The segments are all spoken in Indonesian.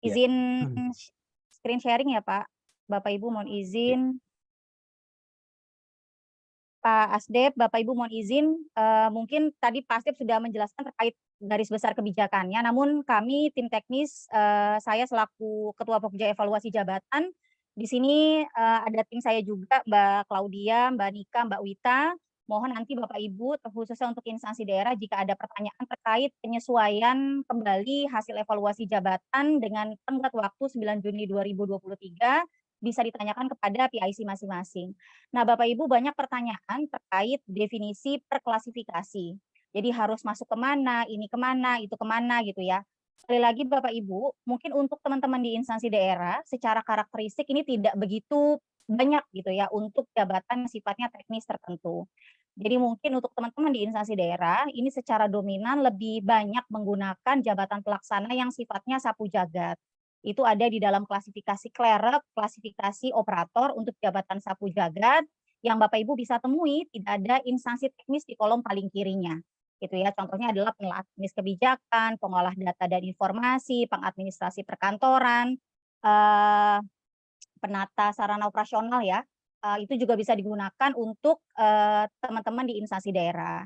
Iya. Izin screen sharing ya, Pak. Bapak Ibu mohon Iya. izin. Pak Asdep, Bapak Ibu mohon izin, mungkin tadi Pak Asdep sudah menjelaskan terkait garis besar kebijakannya, namun kami tim teknis, saya selaku Ketua Pokja Evaluasi Jabatan, di sini, ada tim saya juga Mbak Claudia, Mbak Nika, Mbak Wita, mohon nanti Bapak Ibu terkhususnya untuk instansi daerah jika ada pertanyaan terkait penyesuaian kembali hasil evaluasi jabatan dengan tenggat waktu 9 Juni 2023 bisa ditanyakan kepada PIC masing-masing. Nah, Bapak Ibu banyak pertanyaan terkait definisi perklasifikasi. Jadi harus masuk ke mana, ini ke mana, itu ke mana gitu ya. Sekali lagi Bapak Ibu, mungkin untuk teman-teman di instansi daerah secara karakteristik ini tidak begitu banyak gitu ya untuk jabatan yang sifatnya teknis tertentu. Jadi mungkin untuk teman-teman di instansi daerah ini secara dominan lebih banyak menggunakan jabatan pelaksana yang sifatnya sapu jagat. Itu ada di dalam klasifikasi klerek, klasifikasi operator untuk jabatan sapu jagat, yang Bapak Ibu bisa temui tidak ada instansi teknis di kolom paling kirinya, gitu ya. Contohnya adalah pengelola teknis kebijakan, pengolah data dan informasi, pengadministrasi perkantoran, eee, penata sarana operasional ya, itu juga bisa digunakan untuk, teman-teman di instansi daerah.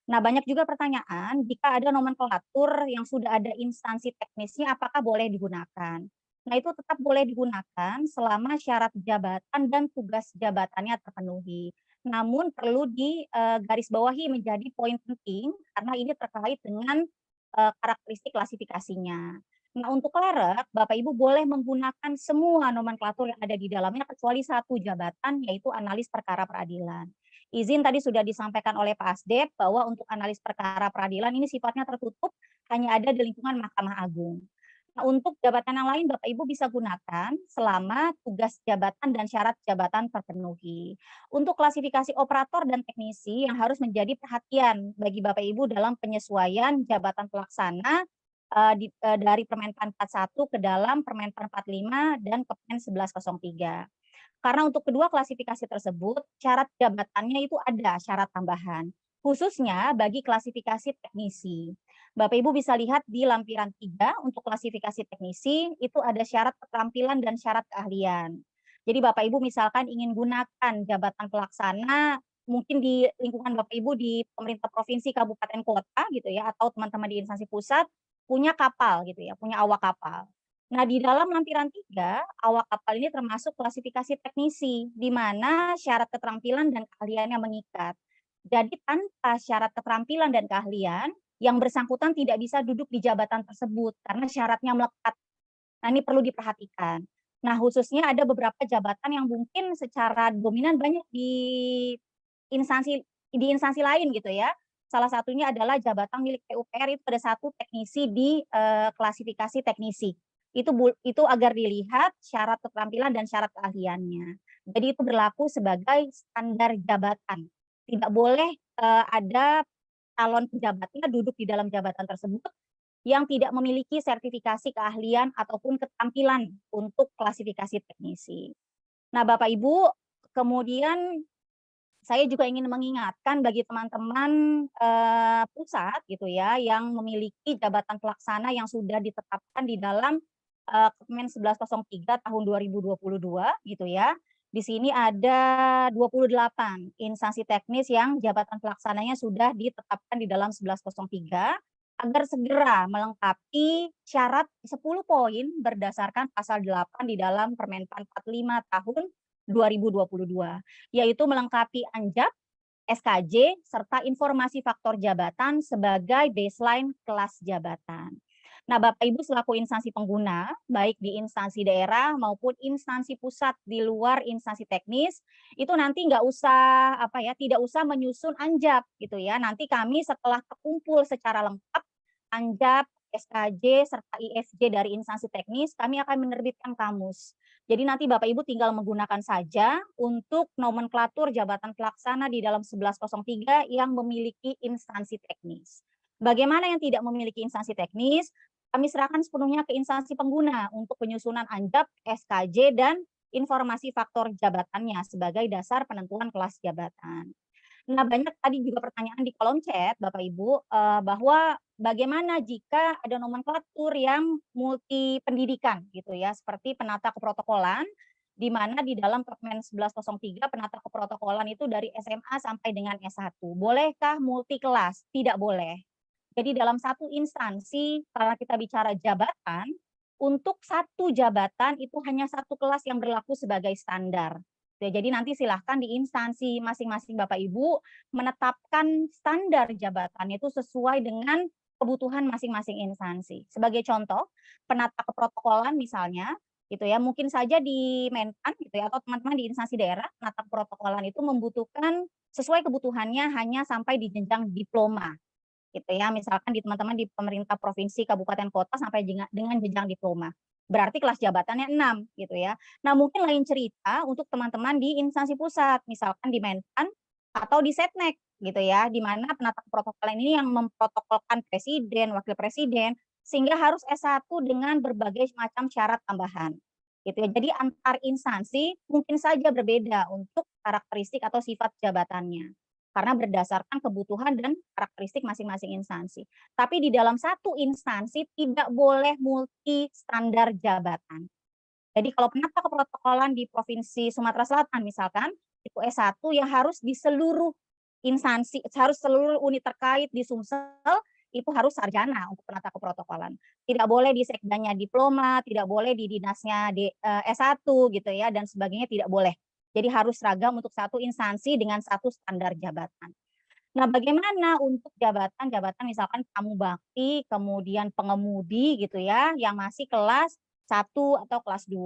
Nah, banyak juga pertanyaan, jika ada nomenklatur yang sudah ada instansi teknisnya, apakah boleh digunakan? Nah, itu tetap boleh digunakan selama syarat jabatan dan tugas jabatannya terpenuhi. Namun perlu garis bawahi menjadi poin penting, karena ini terkait dengan, karakteristik klasifikasinya. Nah, untuk klerek, Bapak Ibu boleh menggunakan semua nomenklatur yang ada di dalamnya kecuali satu jabatan, yaitu analis perkara peradilan. Izin tadi sudah disampaikan oleh Pak Asdep bahwa untuk analis perkara peradilan ini sifatnya tertutup, hanya ada di lingkungan Mahkamah Agung. Nah, untuk jabatan yang lain Bapak Ibu bisa gunakan selama tugas jabatan dan syarat jabatan terpenuhi. Untuk klasifikasi operator dan teknisi yang harus menjadi perhatian bagi Bapak Ibu dalam penyesuaian jabatan pelaksana dari Permenpan 41 ke dalam Permenpan 45 dan Kepmen 1103. Karena untuk kedua klasifikasi tersebut, syarat jabatannya itu ada syarat tambahan, khususnya bagi klasifikasi teknisi. Bapak Ibu bisa lihat di lampiran 3 untuk klasifikasi teknisi, itu ada syarat keterampilan dan syarat keahlian. Jadi Bapak Ibu misalkan ingin gunakan jabatan pelaksana, mungkin di lingkungan Bapak Ibu di pemerintah provinsi, kabupaten, kota gitu ya, atau teman-teman di instansi pusat, punya kapal gitu ya, punya awak kapal. Nah, di dalam lampiran 3 awak kapal ini termasuk klasifikasi teknisi, di mana syarat keterampilan dan keahliannya mengikat. Jadi tanpa syarat keterampilan dan keahlian, yang bersangkutan tidak bisa duduk di jabatan tersebut karena syaratnya melekat. Nah, ini perlu diperhatikan. Nah, khususnya ada beberapa jabatan yang mungkin secara dominan banyak instansi di instansi lain gitu ya. Salah satunya adalah jabatan milik PUPR itu ada satu teknisi di, klasifikasi teknisi. Itu agar dilihat syarat keterampilan dan syarat keahliannya. Jadi itu berlaku sebagai standar jabatan. Tidak boleh, ada calon pejabatnya duduk di dalam jabatan tersebut yang tidak memiliki sertifikasi keahlian ataupun keterampilan untuk klasifikasi teknisi. Nah, Bapak Ibu, kemudian saya juga ingin mengingatkan bagi teman-teman, pusat gitu ya, yang memiliki jabatan pelaksana yang sudah ditetapkan di dalam, Kepmen 1103 tahun 2022 gitu ya. Di sini ada 28 instansi teknis yang jabatan pelaksananya sudah ditetapkan di dalam 1103, agar segera melengkapi syarat 10 poin berdasarkan pasal 8 di dalam Permenpan 45 tahun 2022. Yaitu melengkapi Anjak, SKJ, serta informasi faktor jabatan sebagai baseline kelas jabatan. Nah, Bapak Ibu selaku instansi pengguna, baik di instansi daerah maupun instansi pusat di luar instansi teknis, itu nanti nggak usah apa ya, tidak usah menyusun Anjak gitu ya. Nanti kami setelah terkumpul secara lengkap Anjak, SKJ, serta IFJ dari instansi teknis, kami akan menerbitkan kamus. Jadi nanti Bapak Ibu tinggal menggunakan saja untuk nomenklatur jabatan pelaksana di dalam 1103 yang memiliki instansi teknis. Bagaimana yang tidak memiliki instansi teknis? Kami serahkan sepenuhnya ke instansi pengguna untuk penyusunan Anjak, SKJ, dan informasi faktor jabatannya sebagai dasar penentuan kelas jabatan. Nah, banyak tadi juga pertanyaan di kolom chat Bapak Ibu, bahwa bagaimana jika ada nomenklatur yang multi pendidikan gitu ya, seperti penata keprotokolan, di mana di dalam Permen 1103 penata keprotokolan itu dari SMA sampai dengan S1. Bolehkah multi kelas? Tidak boleh. Jadi dalam satu instansi, kalau kita bicara jabatan, untuk satu jabatan itu hanya satu kelas yang berlaku sebagai standar. Ya, jadi nanti silahkan di instansi masing-masing Bapak Ibu menetapkan standar jabatan itu sesuai dengan kebutuhan masing-masing instansi. Sebagai contoh, penata keprotokolan misalnya, gitu ya, mungkin saja di Menpan gitu ya, atau teman-teman di instansi daerah, penata keprotokolan itu membutuhkan sesuai kebutuhannya hanya sampai di jenjang diploma gitu ya. Misalkan di teman-teman di pemerintah provinsi, kabupaten, kota sampai dengan jenjang diploma. Berarti kelas jabatannya 6 gitu ya. Nah, mungkin lain cerita untuk teman-teman di instansi pusat, misalkan di Menpan atau di Setnek gitu ya, di mana penata keprotokolan ini yang memprotokolkan presiden, wakil presiden, sehingga harus S1 dengan berbagai macam syarat tambahan. Gitu ya. Jadi antar instansi mungkin saja berbeda untuk karakteristik atau sifat jabatannya karena berdasarkan kebutuhan dan karakteristik masing-masing instansi. Tapi di dalam satu instansi tidak boleh multi standar jabatan. Jadi kalau penata keprotokolan di Provinsi Sumatera Selatan misalkan, itu S1 ya harus di seluruh instansi, harus seluruh unit terkait di Sumsel itu harus sarjana untuk penata keprotokolan. Tidak boleh di sekdanya diploma, tidak boleh di dinasnya di S1 gitu ya dan sebagainya tidak boleh. Jadi harus seragam untuk satu instansi dengan satu standar jabatan. Nah, bagaimana untuk jabatan-jabatan misalkan pramubakti, kemudian pengemudi gitu ya, yang masih kelas 1 atau kelas 2.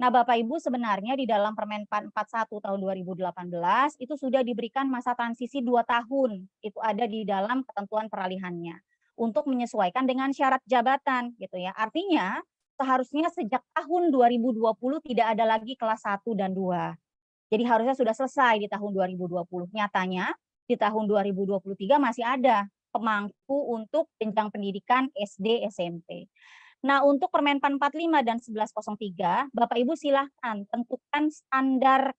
Nah, Bapak Ibu sebenarnya di dalam Permen 41 tahun 2018 itu sudah diberikan masa transisi 2 tahun. Itu ada di dalam ketentuan peralihannya untuk menyesuaikan dengan syarat jabatan gitu ya. Artinya seharusnya sejak tahun 2020 tidak ada lagi kelas 1 dan 2. Jadi harusnya sudah selesai di tahun 2020. Nyatanya di tahun 2023 masih ada pemangku untuk jenjang pendidikan SD, SMP. Nah, untuk Permenpan 45 dan 1103, Bapak Ibu silahkan tentukan standar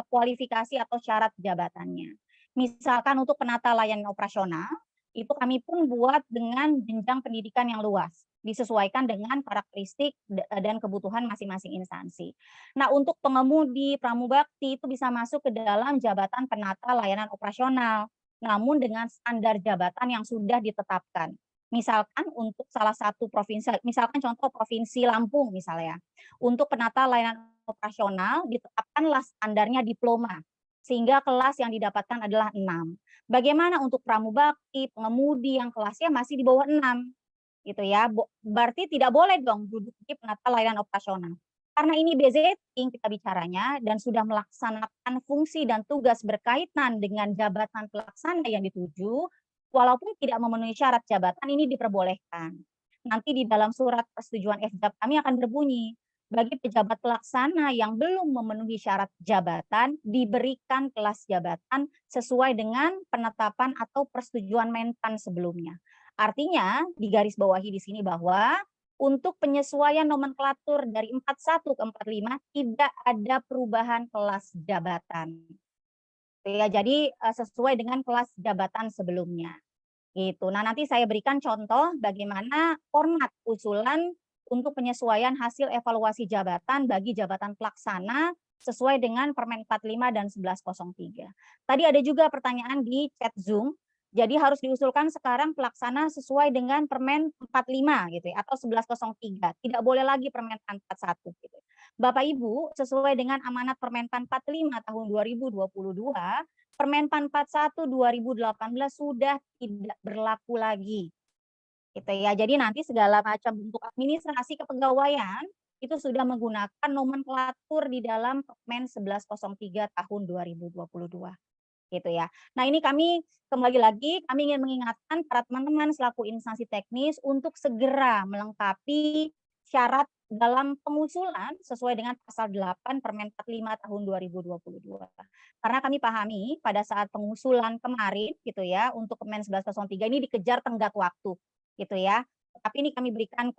kualifikasi atau syarat jabatannya. Misalkan untuk penata layanan operasional, itu kami pun buat dengan jenjang pendidikan yang luas, disesuaikan dengan karakteristik dan kebutuhan masing-masing instansi. Nah, untuk pengemudi pramubakti itu bisa masuk ke dalam jabatan penata layanan operasional, namun dengan standar jabatan yang sudah ditetapkan. Misalkan untuk salah satu provinsi, misalkan contoh Provinsi Lampung misalnya, untuk penata layanan operasional ditetapkanlah standarnya diploma, sehingga kelas yang didapatkan adalah 6. Bagaimana untuk pramubakti, pengemudi yang kelasnya masih di bawah 6, gitu ya. Berarti tidak boleh dong duduk di penata layanan operasional. Karena ini BZing kita bicaranya dan sudah melaksanakan fungsi dan tugas berkaitan dengan jabatan pelaksana yang dituju, walaupun tidak memenuhi syarat jabatan ini diperbolehkan. Nanti di dalam surat persetujuan FJAP kami akan berbunyi, bagi pejabat pelaksana yang belum memenuhi syarat jabatan diberikan kelas jabatan sesuai dengan penetapan atau persetujuan Menpan sebelumnya. Artinya digarisbawahi di sini bahwa untuk penyesuaian nomenklatur dari 41 ke 45 tidak ada perubahan kelas jabatan. Ya, jadi sesuai dengan kelas jabatan sebelumnya. Gitu. Nah, nanti saya berikan contoh bagaimana format usulan untuk penyesuaian hasil evaluasi jabatan bagi jabatan pelaksana sesuai dengan Permen 45 dan 1103. Tadi ada juga pertanyaan di chat Zoom. Jadi harus diusulkan sekarang pelaksana sesuai dengan Permen 45 gitu ya atau 1103. Tidak boleh lagi Permen 41 gitu. Bapak Ibu, sesuai dengan amanat Permenpan 45 tahun 2022, Permenpan 41 2018 sudah tidak berlaku lagi. Gitu ya. Jadi nanti segala macam bentuk administrasi kepegawaian itu sudah menggunakan nomenklatur di dalam Permen 1103 tahun 2022. Gitu ya. Nah, ini kami kembali lagi kami ingin mengingatkan para teman-teman selaku instansi teknis untuk segera melengkapi syarat dalam pengusulan sesuai dengan pasal 8 Permen 45 tahun 2022. Karena kami pahami pada saat pengusulan kemarin gitu ya untuk Permen 1103 ini dikejar tenggat waktu gitu ya. Tapi ini kami berikan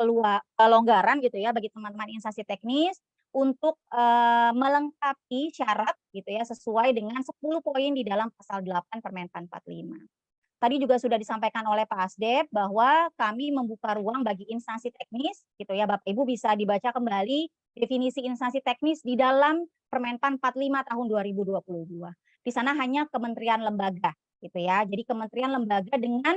kelonggaran gitu ya bagi teman-teman instansi teknis untuk melengkapi syarat gitu ya sesuai dengan 10 poin di dalam pasal 8 Permenpan 45. Tadi juga sudah disampaikan oleh Pak Asdep bahwa kami membuka ruang bagi instansi teknis gitu ya, Bapak Ibu bisa dibaca kembali definisi instansi teknis di dalam Permenpan 45 tahun 2022. Di sana hanya kementerian lembaga gitu ya. Jadi kementerian lembaga dengan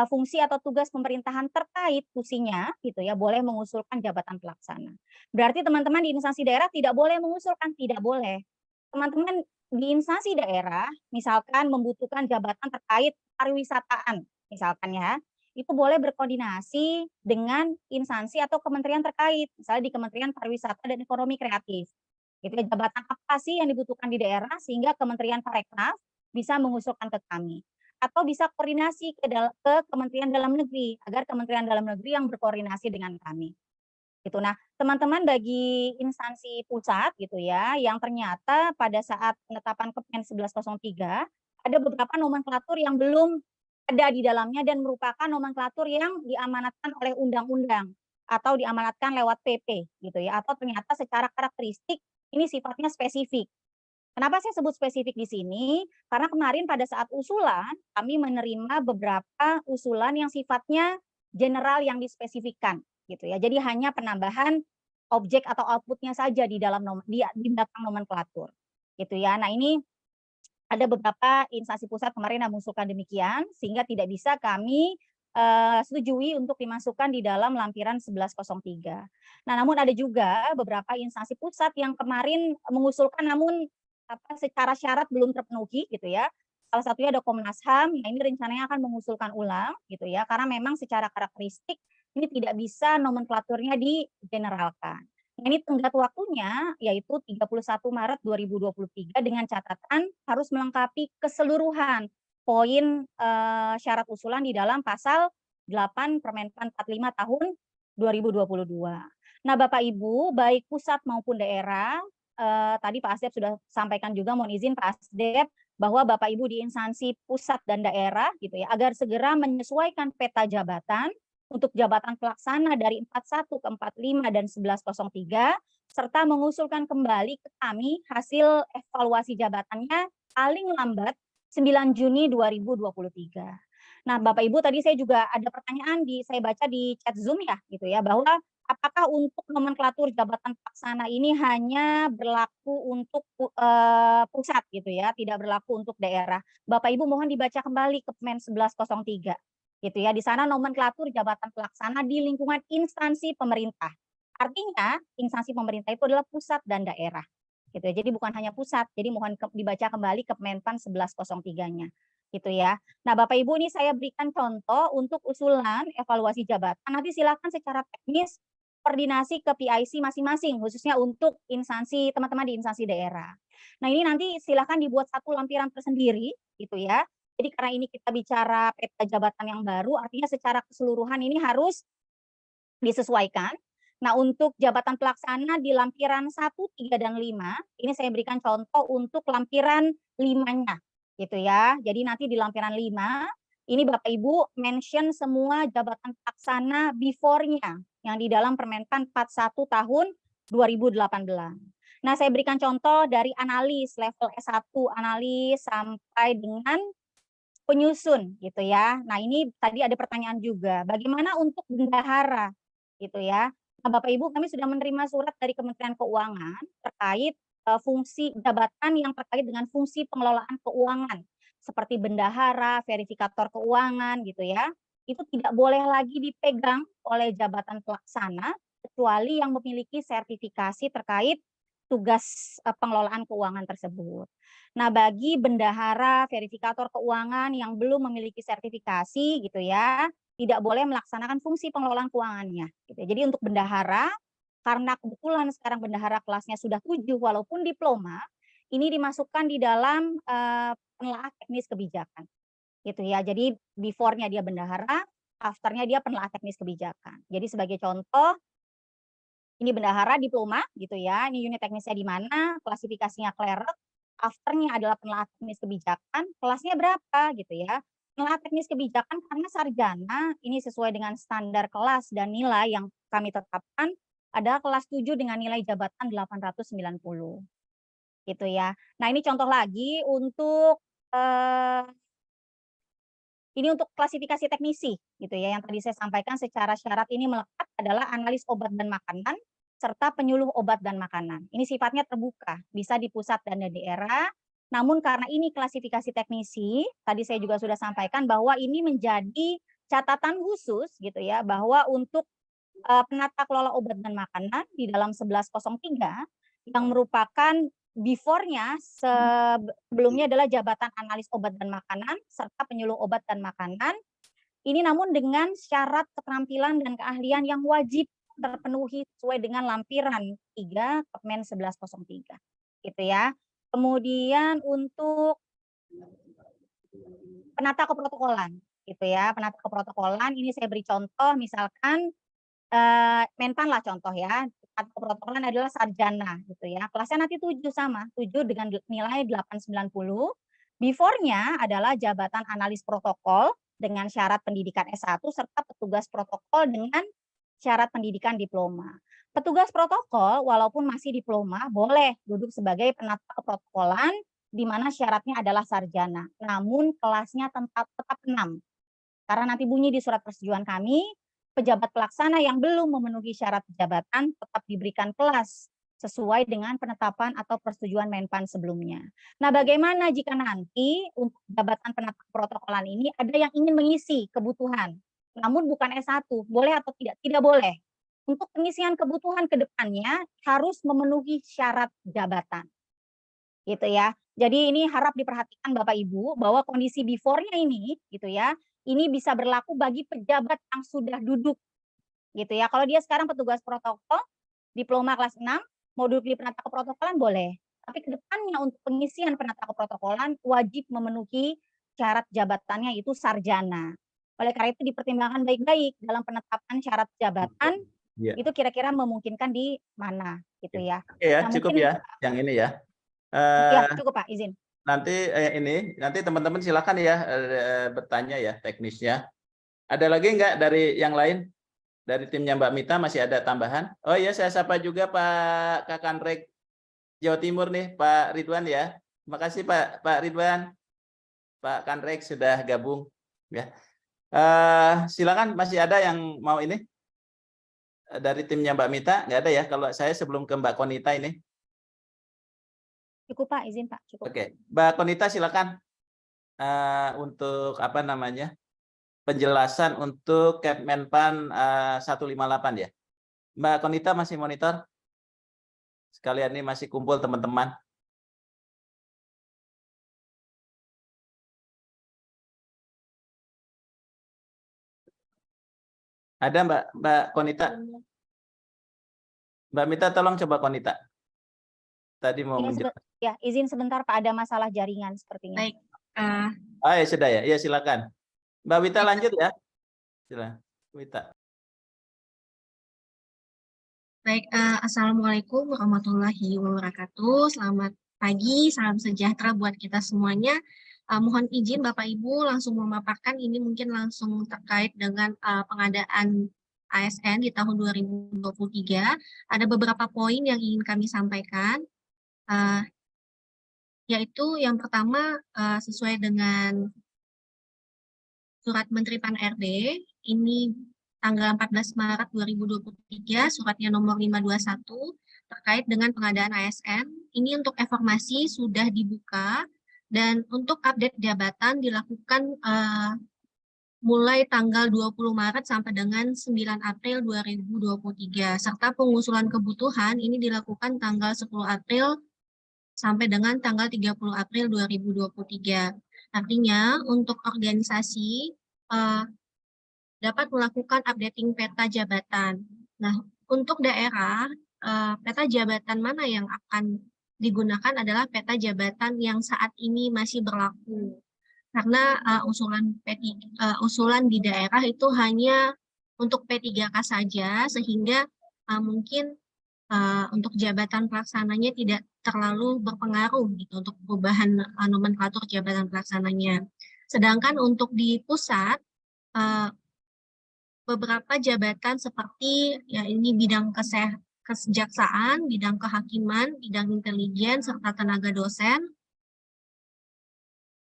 fungsi atau tugas pemerintahan terkait fungsinya gitu ya, boleh mengusulkan jabatan pelaksana. Berarti teman-teman di instansi daerah tidak boleh mengusulkan, tidak boleh. Teman-teman di instansi daerah misalkan membutuhkan jabatan terkait pariwisataan misalkan ya, itu boleh berkoordinasi dengan instansi atau kementerian terkait, misalnya di Kementerian Pariwisata dan Ekonomi Kreatif. Gitu ya, jabatan apa sih yang dibutuhkan di daerah sehingga Kementerian Parekraf bisa mengusulkan ke kami. Atau bisa koordinasi ke Kementerian Dalam Negeri, agar Kementerian Dalam Negeri yang berkoordinasi dengan kami. Gitu. Nah, teman-teman bagi instansi pusat gitu ya, yang ternyata pada saat penetapan Kepmen 1103 ada beberapa nomenklatur yang belum ada di dalamnya dan merupakan nomenklatur yang diamanatkan oleh undang-undang atau diamanatkan lewat PP gitu ya, atau ternyata secara karakteristik ini sifatnya spesifik. Kenapa saya sebut spesifik di sini? Karena kemarin pada saat usulan, kami menerima beberapa usulan yang sifatnya general yang dispesifikkan gitu ya. Jadi hanya penambahan objek atau output-nya saja di dalam di belakang nomenklatur gitu ya. Nah, ini ada beberapa instansi pusat kemarin yang mengusulkan demikian sehingga tidak bisa kami setujui untuk dimasukkan di dalam lampiran 1103. Nah, namun ada juga beberapa instansi pusat yang kemarin mengusulkan namun secara syarat belum terpenuhi gitu ya. Salah satunya ada Komnas HAM, nah ini rencananya akan mengusulkan ulang gitu ya, karena memang secara karakteristik ini tidak bisa nomenklaturnya digeneralkan. Nah, ini tenggat waktunya yaitu 31 Maret 2023 dengan catatan harus melengkapi keseluruhan poin syarat usulan di dalam pasal 8 Permenpan 45 tahun 2022. Nah, Bapak Ibu, baik pusat maupun daerah, tadi Pak Asdep sudah sampaikan juga, mohon izin Pak Asdep, bahwa Bapak Ibu di instansi pusat dan daerah gitu ya, agar segera menyesuaikan peta jabatan untuk jabatan pelaksana dari 41 ke 45 dan 1103 serta mengusulkan kembali ke kami hasil evaluasi jabatannya paling lambat 9 Juni 2023. Nah, Bapak Ibu tadi saya juga ada pertanyaan saya baca di chat Zoom ya gitu ya, bahwa apakah untuk nomenklatur jabatan pelaksana ini hanya berlaku untuk pusat gitu ya, tidak berlaku untuk daerah. Bapak Ibu mohon dibaca kembali Kepmen 1103 gitu ya. Di sana nomenklatur jabatan pelaksana di lingkungan instansi pemerintah. Artinya instansi pemerintah itu adalah pusat dan daerah. Gitu ya. Jadi bukan hanya pusat. Jadi mohon dibaca kembali Kemenpan 1103-nya. Gitu ya. Nah, Bapak Ibu ini saya berikan contoh untuk usulan evaluasi jabatan. Nanti silakan secara teknis koordinasi ke PIC masing-masing khususnya untuk instansi teman-teman di instansi daerah. Nah, ini nanti silakan dibuat satu lampiran tersendiri gitu ya. Jadi karena ini kita bicara peta jabatan yang baru, artinya secara keseluruhan ini harus disesuaikan. Nah, untuk jabatan pelaksana di lampiran 1, 3, dan 5, ini saya berikan contoh untuk lampiran 5-nya, gitu ya. Jadi nanti di lampiran 5, ini Bapak Ibu mention semua jabatan pelaksana before-nya, yang di dalam Permenpan 41 tahun 2018. Nah, saya berikan contoh dari analis, level S1 analis sampai dengan penyusun gitu ya. Nah, ini tadi ada pertanyaan juga, bagaimana untuk bendahara gitu ya. Nah, Bapak Ibu kami sudah menerima surat dari Kementerian Keuangan terkait fungsi jabatan yang terkait dengan fungsi pengelolaan keuangan seperti bendahara, verifikator keuangan gitu ya. Itu tidak boleh lagi dipegang oleh jabatan pelaksana kecuali yang memiliki sertifikasi terkait tugas pengelolaan keuangan tersebut. Nah, bagi bendahara, verifikator keuangan yang belum memiliki sertifikasi gitu ya, tidak boleh melaksanakan fungsi pengelolaan keuangannya. Gitu. Jadi untuk bendahara, karena kebetulan sekarang bendahara kelasnya sudah 7 walaupun diploma, ini dimasukkan di dalam penelaah teknis kebijakan. Gitu ya. Jadi before-nya dia bendahara, after-nya dia penelaah teknis kebijakan. Jadi sebagai contoh, ini bendahara diploma gitu ya, ini unit teknisnya di mana, klasifikasinya clerk, afternya adalah penelaah teknis kebijakan, kelasnya berapa gitu ya. Penelaah teknis kebijakan karena sarjana, ini sesuai dengan standar kelas dan nilai yang kami tetapkan, adalah kelas 7 dengan nilai jabatan 890 gitu ya. Nah, ini contoh lagi untuk ini untuk klasifikasi teknisi gitu ya, yang tadi saya sampaikan secara syarat ini melekat adalah analis obat dan makanan, serta penyuluh obat dan makanan. Ini sifatnya terbuka, bisa di pusat dan di daerah, namun karena ini klasifikasi teknisi, tadi saya juga sudah sampaikan bahwa ini menjadi catatan khusus gitu ya, bahwa untuk penata kelola obat dan makanan di dalam 1103 yang merupakan before-nya sebelumnya adalah jabatan analis obat dan makanan serta penyuluh obat dan makanan. Ini namun dengan syarat keterampilan dan keahlian yang wajib terpenuhi sesuai dengan lampiran 3 Permen 1103 gitu ya. Kemudian untuk penata keprotokolan gitu ya, penata keprotokolan ini saya beri contoh misalkan Menpan lah contoh ya, atau keprotokolan adalah sarjana gitu ya, kelasnya nanti 7 sama, 7 dengan nilai 890. Before-nya adalah jabatan analis protokol dengan syarat pendidikan S1 serta petugas protokol dengan syarat pendidikan diploma. Petugas protokol walaupun masih diploma boleh duduk sebagai penata keprotokolan di mana syaratnya adalah sarjana, namun kelasnya tetap 6. Karena nanti bunyi di surat persetujuan kami, pejabat pelaksana yang belum memenuhi syarat jabatan tetap diberikan kelas sesuai dengan penetapan atau persetujuan Menpan sebelumnya. Nah, bagaimana jika nanti untuk jabatan penata protokolan ini ada yang ingin mengisi kebutuhan, namun bukan S1, boleh atau tidak? Tidak boleh. Untuk pengisian kebutuhan ke depannya harus memenuhi syarat jabatan. Gitu ya. Jadi ini harap diperhatikan Bapak Ibu bahwa kondisi before-nya ini gitu ya, ini bisa berlaku bagi pejabat yang sudah duduk gitu ya. Kalau dia sekarang petugas protokol, diploma kelas 6, mau duduk di penata keprotokolan boleh. Tapi ke depannya untuk pengisian penata keprotokolan wajib memenuhi syarat jabatannya itu sarjana. Oleh karena itu dipertimbangkan baik-baik dalam penetapan syarat jabatan, Ya. itu kira-kira memungkinkan di mana gitu ya. Oke ya, Nah, cukup mungkin, ya yang ini ya. Ya cukup Pak, izin. Nanti teman-teman silakan ya bertanya ya teknisnya. Ada lagi nggak dari yang lain? Dari timnya Mbak Mita masih ada tambahan? Oh iya, saya sapa juga Pak Kakanrek Jawa Timur nih, Pak Ridwan ya. Terima kasih Pak Ridwan, Pak Kanrek sudah gabung ya. Silakan, masih ada yang mau ini dari timnya Mbak Mita? Nggak ada ya? Kalau saya sebelum ke Mbak Konita ini. Cukup Pak, izin Pak, cukup. Oke, Mbak Konita silakan untuk apa namanya penjelasan untuk Kepmenpan 158 ya. Mbak Konita masih monitor? Sekalian ini masih kumpul teman-teman. Ada Mbak Konita? Mbak Mita tolong coba Konita. Tadi mau menjelaskan. Ya, izin sebentar Pak, ada masalah jaringan sepertinya. Baik. Ya sudah ya. Iya silakan. Mbak Wita lanjut ya. Silakan. Wita. Baik, Assalamualaikum warahmatullahi wabarakatuh. Selamat pagi, salam sejahtera buat kita semuanya. Mohon izin Bapak Ibu langsung memaparkan ini mungkin langsung terkait dengan pengadaan ASN di tahun 2023. Ada beberapa poin yang ingin kami sampaikan, yaitu yang pertama sesuai dengan Surat Menteri Pan-RB, ini tanggal 14 Maret 2023, suratnya nomor 521, terkait dengan pengadaan ASN. Ini untuk informasi sudah dibuka, dan untuk update jabatan dilakukan mulai tanggal 20 Maret sampai dengan 9 April 2023, serta pengusulan kebutuhan ini dilakukan tanggal 10 April sampai dengan tanggal 30 April 2023. Artinya, untuk organisasi dapat melakukan updating peta jabatan. Nah, untuk daerah, peta jabatan mana yang akan digunakan adalah peta jabatan yang saat ini masih berlaku. Karena usulan di daerah itu hanya untuk P3K saja, sehingga mungkin untuk jabatan pelaksananya tidak terlalu berpengaruh gitu untuk perubahan nomenklatur jabatan pelaksananya. Sedangkan untuk di pusat, beberapa jabatan seperti ya ini bidang kejaksaan, bidang kehakiman, bidang intelijen, serta tenaga dosen,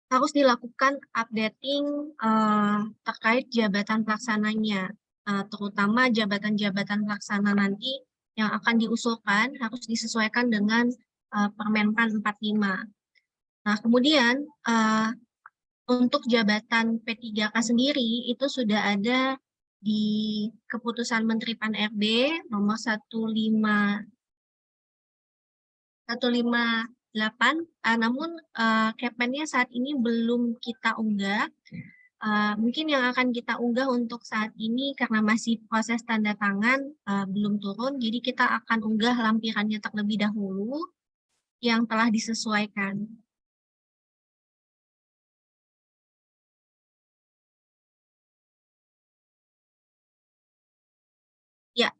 harus dilakukan updating terkait jabatan pelaksananya, terutama jabatan-jabatan pelaksana nanti yang akan diusulkan harus disesuaikan dengan Permenpan 45. Nah, kemudian untuk jabatan P3K sendiri itu sudah ada di keputusan Menteri Pan-RB nomor 158, namun Kepmennya saat ini belum kita unggah. Mungkin yang akan kita unggah untuk saat ini karena masih proses tanda tangan belum turun, jadi kita akan unggah lampirannya terlebih dahulu yang telah disesuaikan. Ya,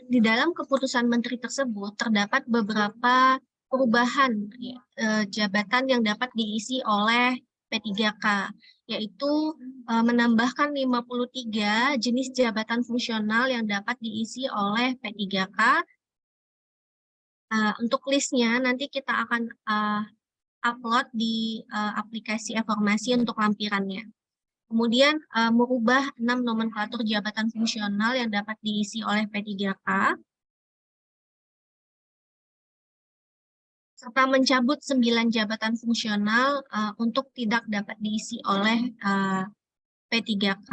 di dalam keputusan Menteri tersebut terdapat beberapa perubahan jabatan yang dapat diisi oleh P3K, yaitu menambahkan 53 jenis jabatan fungsional yang dapat diisi oleh P3K. Untuk listnya nanti kita akan upload di aplikasi informasi untuk lampirannya. Kemudian merubah 6 nomenklatur jabatan fungsional yang dapat diisi oleh P3K, serta mencabut 9 jabatan fungsional untuk tidak dapat diisi oleh P3K.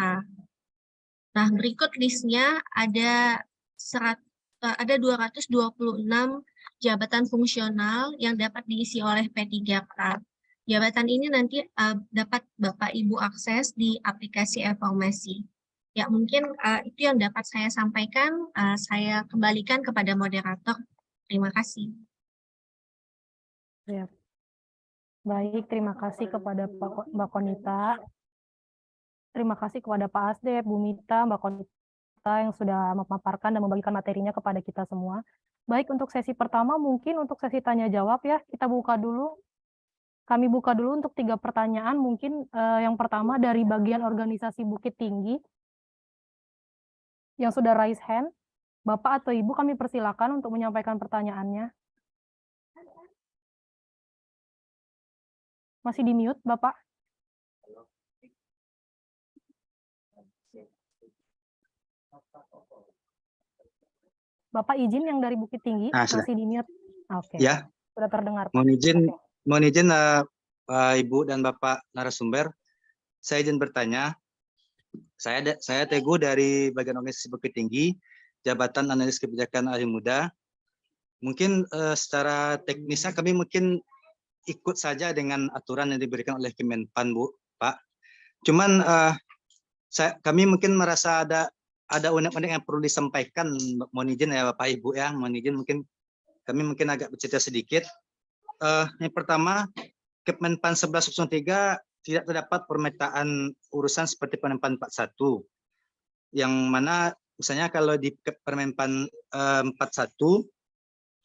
Nah, berikut listnya ada 226 jabatan fungsional yang dapat diisi oleh P3K. Jabatan ini nanti dapat Bapak Ibu akses di aplikasi informasi. Ya, mungkin itu yang dapat saya sampaikan. Saya kembalikan kepada moderator. Terima kasih. Ya. Baik, terima kasih kepada Mbak Konita. Terima kasih kepada Pak Asdep, Bu Mita, Mbak Konita yang sudah memaparkan dan membagikan materinya kepada kita semua. Baik, untuk sesi pertama mungkin untuk sesi tanya jawab ya, kita buka dulu. Kami buka dulu untuk 3 pertanyaan, mungkin yang pertama dari bagian organisasi Bukit Tinggi, yang sudah raise hand. Bapak atau Ibu kami persilakan untuk menyampaikan pertanyaannya. Masih di mute, Bapak? Bapak izin yang dari Bukit Tinggi, masih di mute. Oke. Ya. Sudah terdengar. Mohon izin Pak Ibu dan Bapak narasumber, saya izin bertanya. Saya Teguh dari bagian organisasi Bukit Tinggi, Jabatan Analis Kebijakan Ahli Muda. Mungkin secara teknisnya kami mungkin ikut saja dengan aturan yang diberikan oleh Kemenpan, Bu, Pak. Cuman kami mungkin merasa ada unek-unek yang perlu disampaikan. Mohon izin ya Bapak Ibu ya, mohon izin mungkin kami mungkin agak bercerita sedikit. Yang pertama, Kemenpan 1103 tidak terdapat permintaan urusan seperti Permenpan 41, yang mana misalnya kalau di Permenpan 41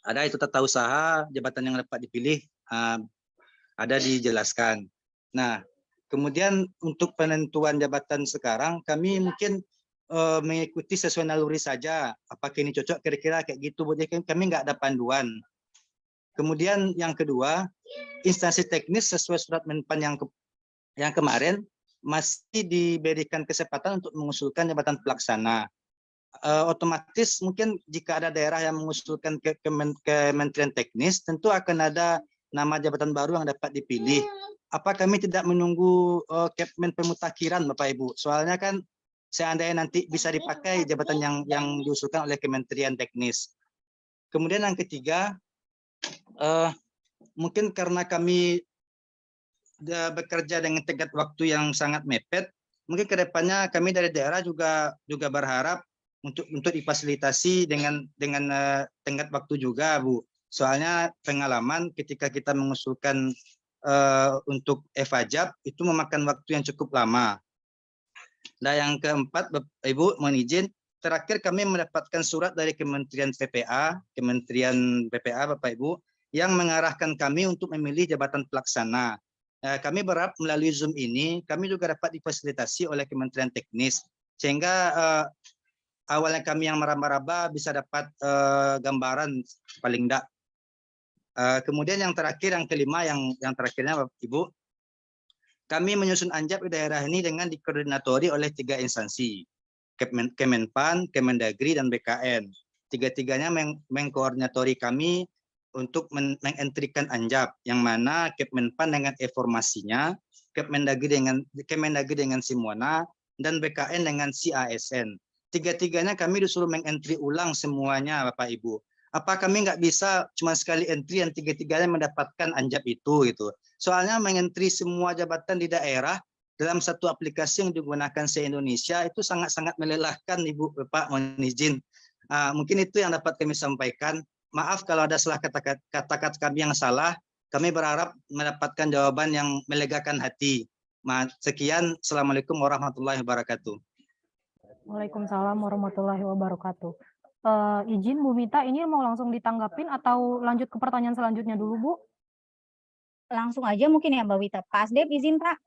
ada itu tata usaha jabatan yang dapat dipilih, ada dijelaskan. Nah, kemudian untuk penentuan jabatan sekarang kami mungkin mengikuti sesuai naluri saja. Apakah ini cocok kira-kira kayak gitu, jadi kami nggak ada panduan. Kemudian yang kedua, instansi teknis sesuai surat Menpan yang kemarin masih diberikan kesempatan untuk mengusulkan jabatan pelaksana. Otomatis mungkin jika ada daerah yang mengusulkan ke Kementerian Teknis, tentu akan ada nama jabatan baru yang dapat dipilih. Apa kami tidak menunggu Kepmen pemutakhiran, Bapak Ibu? Soalnya kan seandainya nanti bisa dipakai jabatan yang diusulkan oleh Kementerian Teknis. Kemudian yang ketiga, mungkin karena kami bekerja dengan tenggat waktu yang sangat mepet, mungkin kedepannya kami dari daerah juga berharap untuk difasilitasi dengan tenggat waktu juga, Bu. Soalnya pengalaman ketika kita mengusulkan untuk FAJAB itu memakan waktu yang cukup lama. Nah, yang keempat, Ibu mohon izin, terakhir kami mendapatkan surat dari Kementerian PPA Bapak Ibu, yang mengarahkan kami untuk memilih jabatan pelaksana. Kami berharap melalui Zoom ini, kami juga dapat difasilitasi oleh Kementerian Teknis, sehingga awalnya kami yang meraba-raba bisa dapat gambaran paling enggak. Kemudian yang terakhir, yang kelima, yang terakhirnya Bapak Ibu, kami menyusun Anjap di daerah ini dengan dikoordinatori oleh 3 instansi, Kemenpan, Kemendagri, dan BKN. Tiga-tiganya mengkoordinatori kami untuk mengentrikan Anjap, yang mana Kemenpan dengan informasinya, Kemendagri dengan Simona, dan BKN dengan CASN. Tiga-tiganya kami disuruh mengentri ulang semuanya, Bapak Ibu. Apa kami nggak bisa cuma sekali entry yang tiga-tiganya mendapatkan Anjap itu gitu. Soalnya mengentri semua jabatan di daerah dalam satu aplikasi yang digunakan se-Indonesia itu sangat-sangat melelahkan, Ibu Bapak, mohon izin. Mungkin itu yang dapat kami sampaikan. Maaf kalau ada salah kata-kata kami yang salah. Kami berharap mendapatkan jawaban yang melegakan hati. Sekian, Assalamualaikum warahmatullahi wabarakatuh. Waalaikumsalam warahmatullahi wabarakatuh. Izin Bu Mita, ini mau langsung ditanggapin atau lanjut ke pertanyaan selanjutnya dulu, Bu? Langsung aja mungkin ya Mbak Wita. Pak Asdep izin Pak.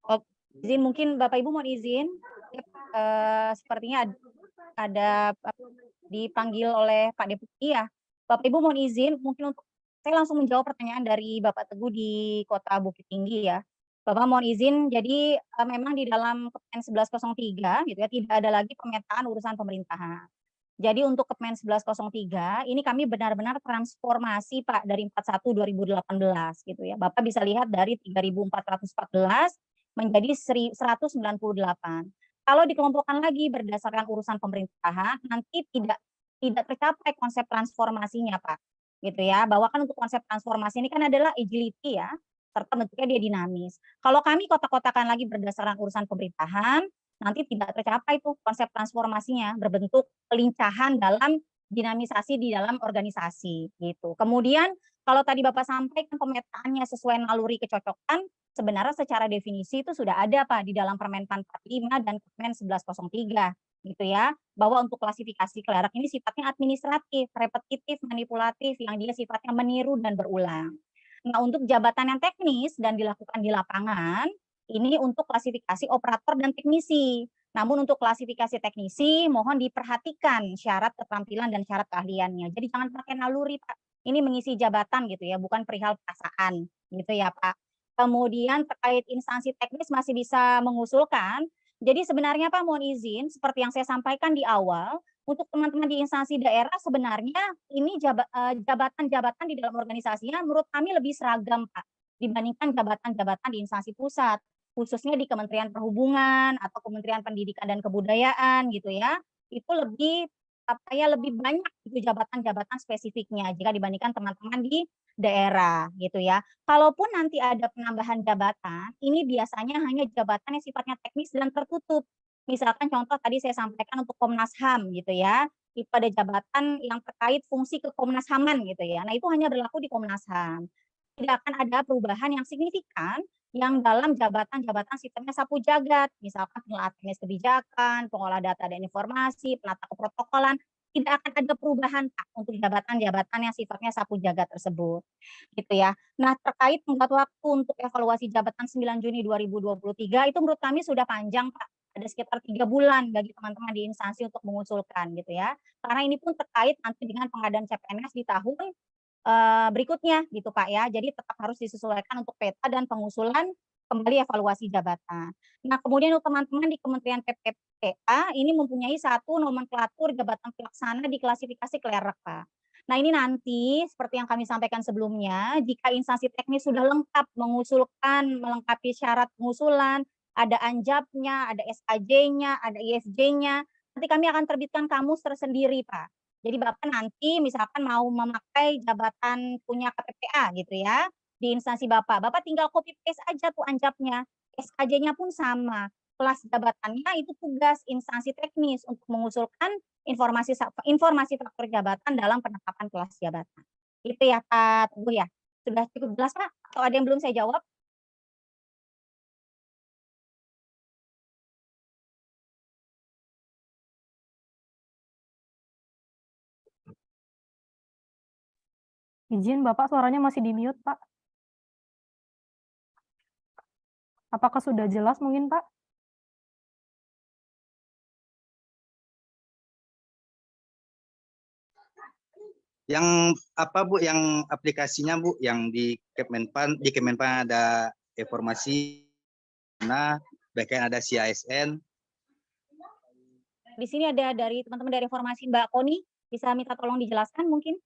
Oh, izin mungkin Bapak Ibu mohon izin. Sepertinya ada dipanggil oleh Pak Deputi ya. Bapak Ibu mohon izin mungkin untuk saya langsung menjawab pertanyaan dari Bapak Teguh di Kota Bukit Tinggi ya. Bapak mohon izin, jadi memang di dalam Kepmen 1103 gitu ya, tidak ada lagi pemetaan urusan pemerintahan. Jadi untuk Kepmen 1103 ini kami benar-benar transformasi Pak dari 41 2018 gitu ya. Bapak bisa lihat dari 3.414 menjadi 198. Kalau dikelompokkan lagi berdasarkan urusan pemerintahan nanti tidak tercapai konsep transformasinya Pak. Gitu ya. Bahwa kan untuk konsep transformasi ini kan adalah agility ya, serta bentuknya dia dinamis. Kalau kami kotak-kotakan lagi berdasarkan urusan pemerintahan, nanti tidak tercapai tuh konsep transformasinya berbentuk pelincahan dalam dinamisasi di dalam organisasi gitu. Kemudian kalau tadi Bapak sampaikan pemetaannya sesuai naluri kecocokan, sebenarnya secara definisi itu sudah ada Pak di dalam Permenpan 45 dan Kepmen 1103 gitu ya, bahwa untuk klasifikasi klerk ini sifatnya administratif, repetitif, manipulatif, yang dia sifatnya meniru dan berulang. Nah, untuk jabatan yang teknis dan dilakukan di lapangan, ini untuk klasifikasi operator dan teknisi. Namun untuk klasifikasi teknisi, mohon diperhatikan syarat keterampilan dan syarat keahliannya. Jadi jangan pakai naluri, Pak. Ini mengisi jabatan gitu ya, bukan perihal perasaan gitu ya, Pak. Kemudian terkait instansi teknis masih bisa mengusulkan. Jadi sebenarnya Pak mohon izin, seperti yang saya sampaikan di awal, untuk teman-teman di instansi daerah sebenarnya ini jabatan-jabatan di dalam organisasinya menurut kami lebih seragam Pak dibandingkan jabatan-jabatan di instansi pusat, khususnya di Kementerian Perhubungan atau Kementerian Pendidikan dan Kebudayaan gitu ya. Itu lebih lebih banyak itu jabatan-jabatan spesifiknya jika dibandingkan teman-teman di daerah gitu ya. Kalaupun nanti ada penambahan jabatan, ini biasanya hanya jabatan yang sifatnya teknis dan tertutup. Misalkan contoh tadi saya sampaikan untuk Komnas HAM gitu ya, itu ada jabatan yang terkait fungsi Komnas HAM-an gitu ya. Nah itu hanya berlaku di Komnas HAM. Tidak akan ada perubahan yang signifikan yang dalam jabatan-jabatan sifatnya sapu jagat, misalkan pengelola teknis kebijakan, pengolah data dan informasi, penata keprotokolan, tidak akan ada perubahan Pak untuk jabatan-jabatan yang sifatnya sapu jagat tersebut. Gitu ya. Nah, terkait tenggat waktu untuk evaluasi jabatan 9 Juni 2023 itu menurut kami sudah panjang Pak. Ada sekitar 3 bulan bagi teman-teman di instansi untuk mengusulkan gitu ya. Karena ini pun terkait nanti dengan pengadaan CPNS di tahun berikutnya gitu Pak ya. Jadi tetap harus disesuaikan untuk peta dan pengusulan kembali evaluasi jabatan. Nah, kemudian untuk teman-teman di Kementerian PPPA ini mempunyai satu nomenklatur jabatan pelaksana di klasifikasi klerk Pak. Nah, ini nanti seperti yang kami sampaikan sebelumnya, jika instansi teknis sudah lengkap mengusulkan, melengkapi syarat pengusulan, ada anjapnya, ada SKJ-nya, ada ISJ-nya, nanti kami akan terbitkan kamus tersendiri Pak. Jadi Bapak nanti misalkan mau memakai jabatan punya KPPA gitu ya, di instansi Bapak, Bapak tinggal copy paste aja tuh anjapnya, SKJ-nya pun sama, kelas jabatannya itu tugas instansi teknis untuk mengusulkan informasi faktor jabatan dalam penetapan kelas jabatan. Itu ya Pak Teguh ya. Sudah cukup jelas Pak? Atau ada yang belum saya jawab? Izin Bapak, suaranya masih di mute Pak. Apakah sudah jelas mungkin, Pak? Yang apa Bu, yang aplikasinya Bu, yang di Kemenpan ada informasi, nah bagian ada CISN. Di sini ada dari teman-teman dari informasi Mbak Koni, bisa minta tolong dijelaskan mungkin?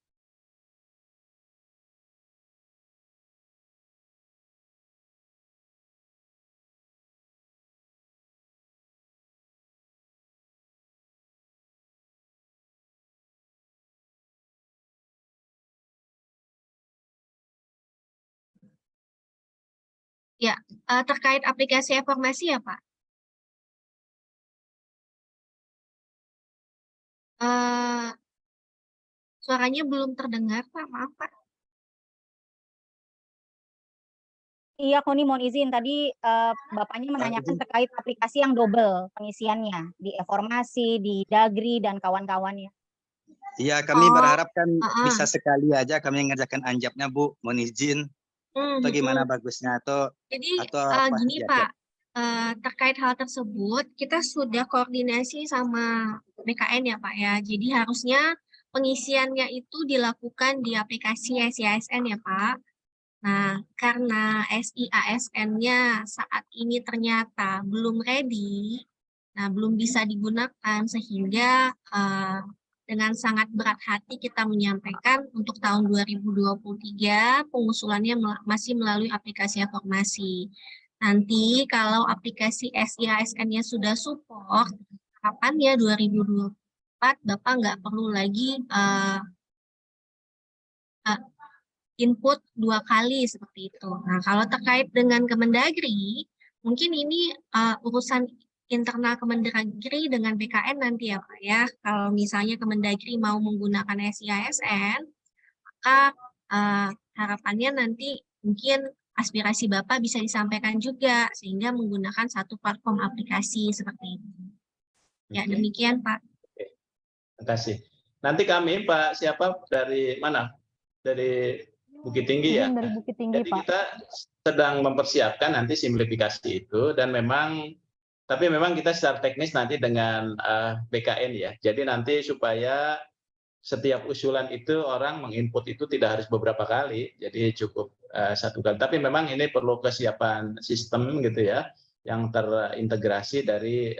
Ya, terkait aplikasi informasi ya Pak. Suaranya belum terdengar Pak, maaf Pak. Iya, Koni mohon izin. Tadi Bapaknya menanyakan izin. terkait aplikasi yang double pengisiannya di informasi, di Dagri, dan kawan-kawannya. Iya, kami Oh, berharap kan heeh. bisa sekali aja kami ngerjakan anjapnya Bu, mohon izin. Atau gimana bagusnya, Jadi atau apa? gini Ya, Pak, terkait hal tersebut kita sudah koordinasi sama BKN ya Pak ya. Jadi harusnya pengisiannya itu dilakukan di aplikasi SIASN ya Pak. Nah, karena SIASN-nya saat ini ternyata belum ready, nah belum bisa digunakan sehingga dengan sangat berat hati kita menyampaikan untuk tahun 2023 pengusulannya masih melalui aplikasi informasi. Nanti kalau aplikasi SIASN-nya sudah support, kapan ya 2024 Bapak nggak perlu lagi input 2 kali seperti itu. Nah, kalau terkait dengan Kemendagri, mungkin ini urusan internal Kemendagri dengan BKN nanti ya Pak ya. Kalau misalnya Kemendagri mau menggunakan SIASN, maka harapannya nanti mungkin aspirasi Bapak bisa disampaikan juga sehingga menggunakan satu platform aplikasi seperti itu. Ya, Oke. demikian Pak. Terima kasih. Nanti kami Pak siapa dari mana? Dari Bukit Tinggi ya. Izin dari Bukit Tinggi, Jadi Pak. kita sedang mempersiapkan nanti simplifikasi itu dan tapi memang kita secara teknis nanti dengan BKN ya. Jadi nanti supaya setiap usulan itu orang menginput itu tidak harus beberapa kali, jadi cukup satu kali. Tapi memang ini perlu kesiapan sistem gitu ya, yang terintegrasi dari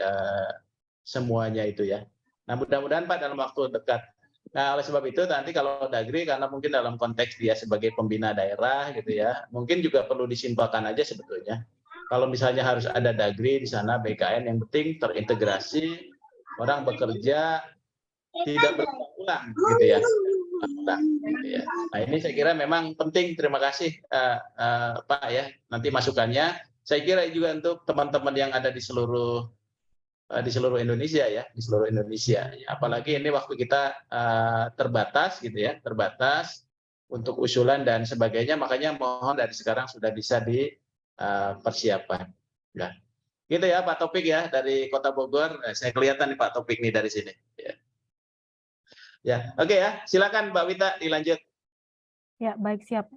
semuanya itu ya. Nah mudah-mudahan Pak dalam waktu dekat. Nah oleh sebab itu nanti kalau Dagri karena mungkin dalam konteks dia sebagai pembina daerah gitu ya, mungkin juga perlu disimpulkan aja sebetulnya. Kalau misalnya harus ada Dagri di sana BKN, yang penting terintegrasi, orang bekerja tidak berulang gitu ya. Gitu ya. Nah ini saya kira memang penting. Terima kasih Pak ya. Nanti masukannya. Saya kira juga untuk teman-teman yang ada di seluruh Indonesia ya, di seluruh Indonesia. Apalagi ini waktu kita terbatas gitu ya, terbatas untuk usulan dan sebagainya. Makanya mohon dari sekarang sudah bisa dipersiapkan. Nah, gitu ya Pak Topik ya dari Kota Bogor. Saya kelihatan nih Pak Topik nih dari sini. Ya, oke ya. Silakan Mbak Wita dilanjut. Ya, baik, siap.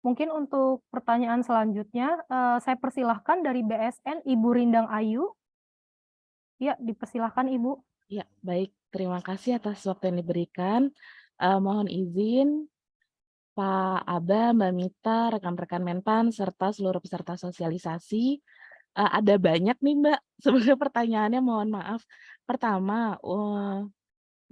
Mungkin untuk pertanyaan selanjutnya, saya persilahkan dari BSN Ibu Rindang Ayu. Ya, dipersilahkan Ibu. Ya, baik. Terima kasih atas waktu yang diberikan. Mohon izin Pak Aba, Mbak Mita, rekan-rekan Menpan, serta seluruh peserta sosialisasi. Ada banyak nih Mbak, sebenarnya pertanyaannya mohon maaf. Pertama,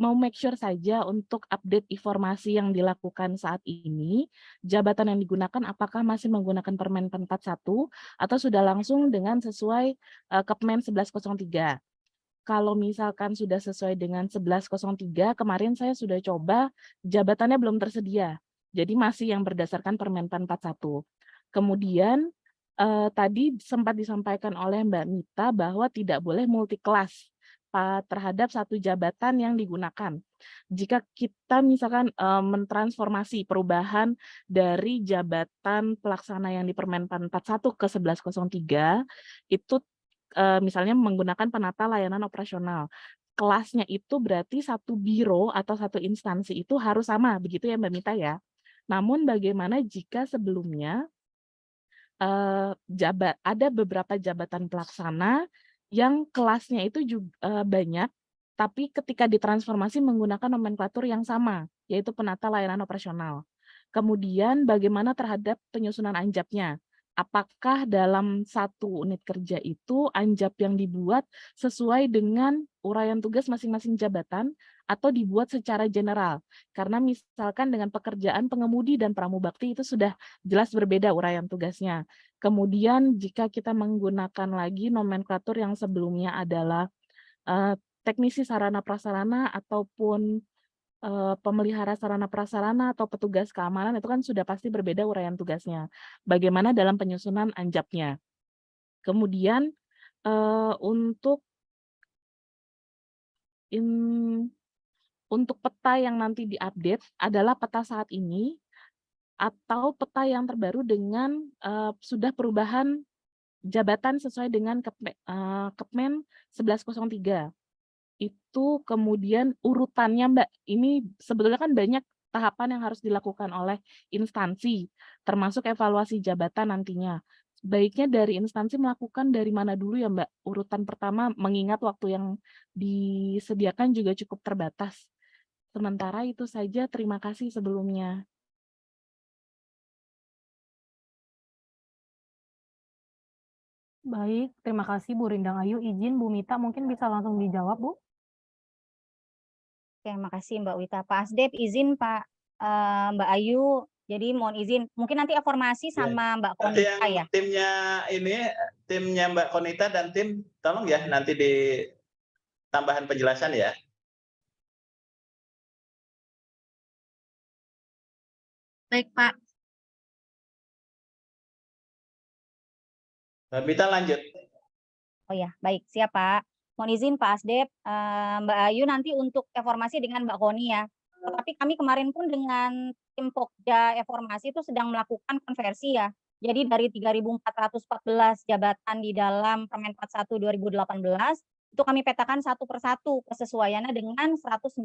mau make sure saja untuk update informasi yang dilakukan saat ini, jabatan yang digunakan apakah masih menggunakan Permen 41 atau sudah langsung dengan sesuai Kepmen 1103. Kalau misalkan sudah sesuai dengan 1103, kemarin saya sudah coba, jabatannya belum tersedia. Jadi masih yang berdasarkan Permen 41. Kemudian tadi sempat disampaikan oleh Mbak Mita bahwa tidak boleh multi kelas terhadap satu jabatan yang digunakan. Jika kita misalkan mentransformasi perubahan dari jabatan pelaksana yang di Permen 41 ke 1103, itu misalnya menggunakan penata layanan operasional. Kelasnya itu berarti satu biro atau satu instansi itu harus sama, begitu ya Mbak Mita ya. Namun bagaimana jika sebelumnya ada beberapa jabatan pelaksana yang kelasnya itu juga banyak, tapi ketika ditransformasi menggunakan nomenklatur yang sama, yaitu penata layanan operasional. Kemudian bagaimana terhadap penyusunan anjapnya? Apakah dalam satu unit kerja itu anjap yang dibuat sesuai dengan uraian tugas masing-masing jabatan atau dibuat secara general? Karena misalkan dengan pekerjaan pengemudi dan pramubakti itu sudah jelas berbeda uraian tugasnya. Kemudian jika kita menggunakan lagi nomenklatur yang sebelumnya adalah teknisi sarana prasarana ataupun pemelihara sarana prasarana atau petugas keamanan itu kan sudah pasti berbeda uraian tugasnya. Bagaimana dalam penyusunan anjapnya. Kemudian untuk peta yang nanti diupdate adalah peta saat ini atau peta yang terbaru dengan sudah perubahan jabatan sesuai dengan Kepmen 1103. Itu kemudian urutannya, Mbak, ini sebetulnya kan banyak tahapan yang harus dilakukan oleh instansi, termasuk evaluasi jabatan nantinya. Baiknya dari instansi melakukan dari mana dulu ya, Mbak? Urutan pertama, mengingat waktu yang disediakan juga cukup terbatas. Sementara itu saja, terima kasih sebelumnya. Baik, terima kasih Bu Rindang Ayu. Izin Bu Mita mungkin bisa langsung dijawab, Bu. Oke, makasih Mbak Wita. Pak Asdep, izin Pak Mbak Ayu. Jadi mohon izin, mungkin nanti informasi sama Mbak Nanti Konita ya. yang timnya Mbak Konita dan tim, tolong ya nanti di tambahan penjelasan ya. Baik, Pak. Mbak Mita lanjut. Oh ya, baik, siap Pak. Mohon izin Pak Asdep, Mbak Ayu nanti untuk informasi dengan Mbak Koni ya. Tetapi kami kemarin pun dengan tim Pokja Informasi itu sedang melakukan konversi ya. Jadi dari 3.414 jabatan di dalam Permen 41 2018, itu kami petakan satu persatu kesesuaiannya dengan 198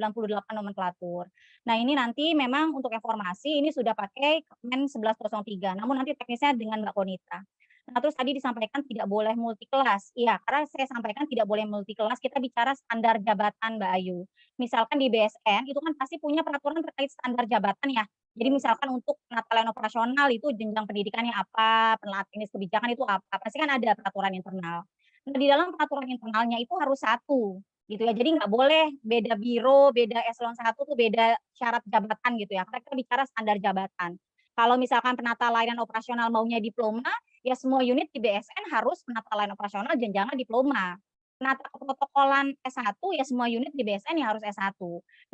nomenklatur. Nah ini nanti memang untuk informasi ini sudah pakai Permen 1103, namun nanti teknisnya dengan Mbak Konita. Nah, terus tadi disampaikan tidak boleh multi kelas. Iya, karena saya sampaikan tidak boleh multi kelas, kita bicara standar jabatan, Mbak Ayu. Misalkan di BSN itu kan pasti punya peraturan terkait standar jabatan ya. Jadi misalkan untuk penata layanan operasional itu jenjang pendidikannya apa, penelitian teknis kebijakan itu apa, pasti kan ada peraturan internal. Nah, di dalam peraturan internalnya itu harus satu gitu ya. Jadi nggak boleh beda biro, beda eselon 1 tuh beda syarat jabatan gitu ya. Karena kita bicara standar jabatan. Kalau misalkan penata layanan operasional maunya diploma, ya semua unit di BSN harus penata layanan operasional jenjangnya diploma. Penata keprotokolan S1 ya semua unit di BSN ya harus S1.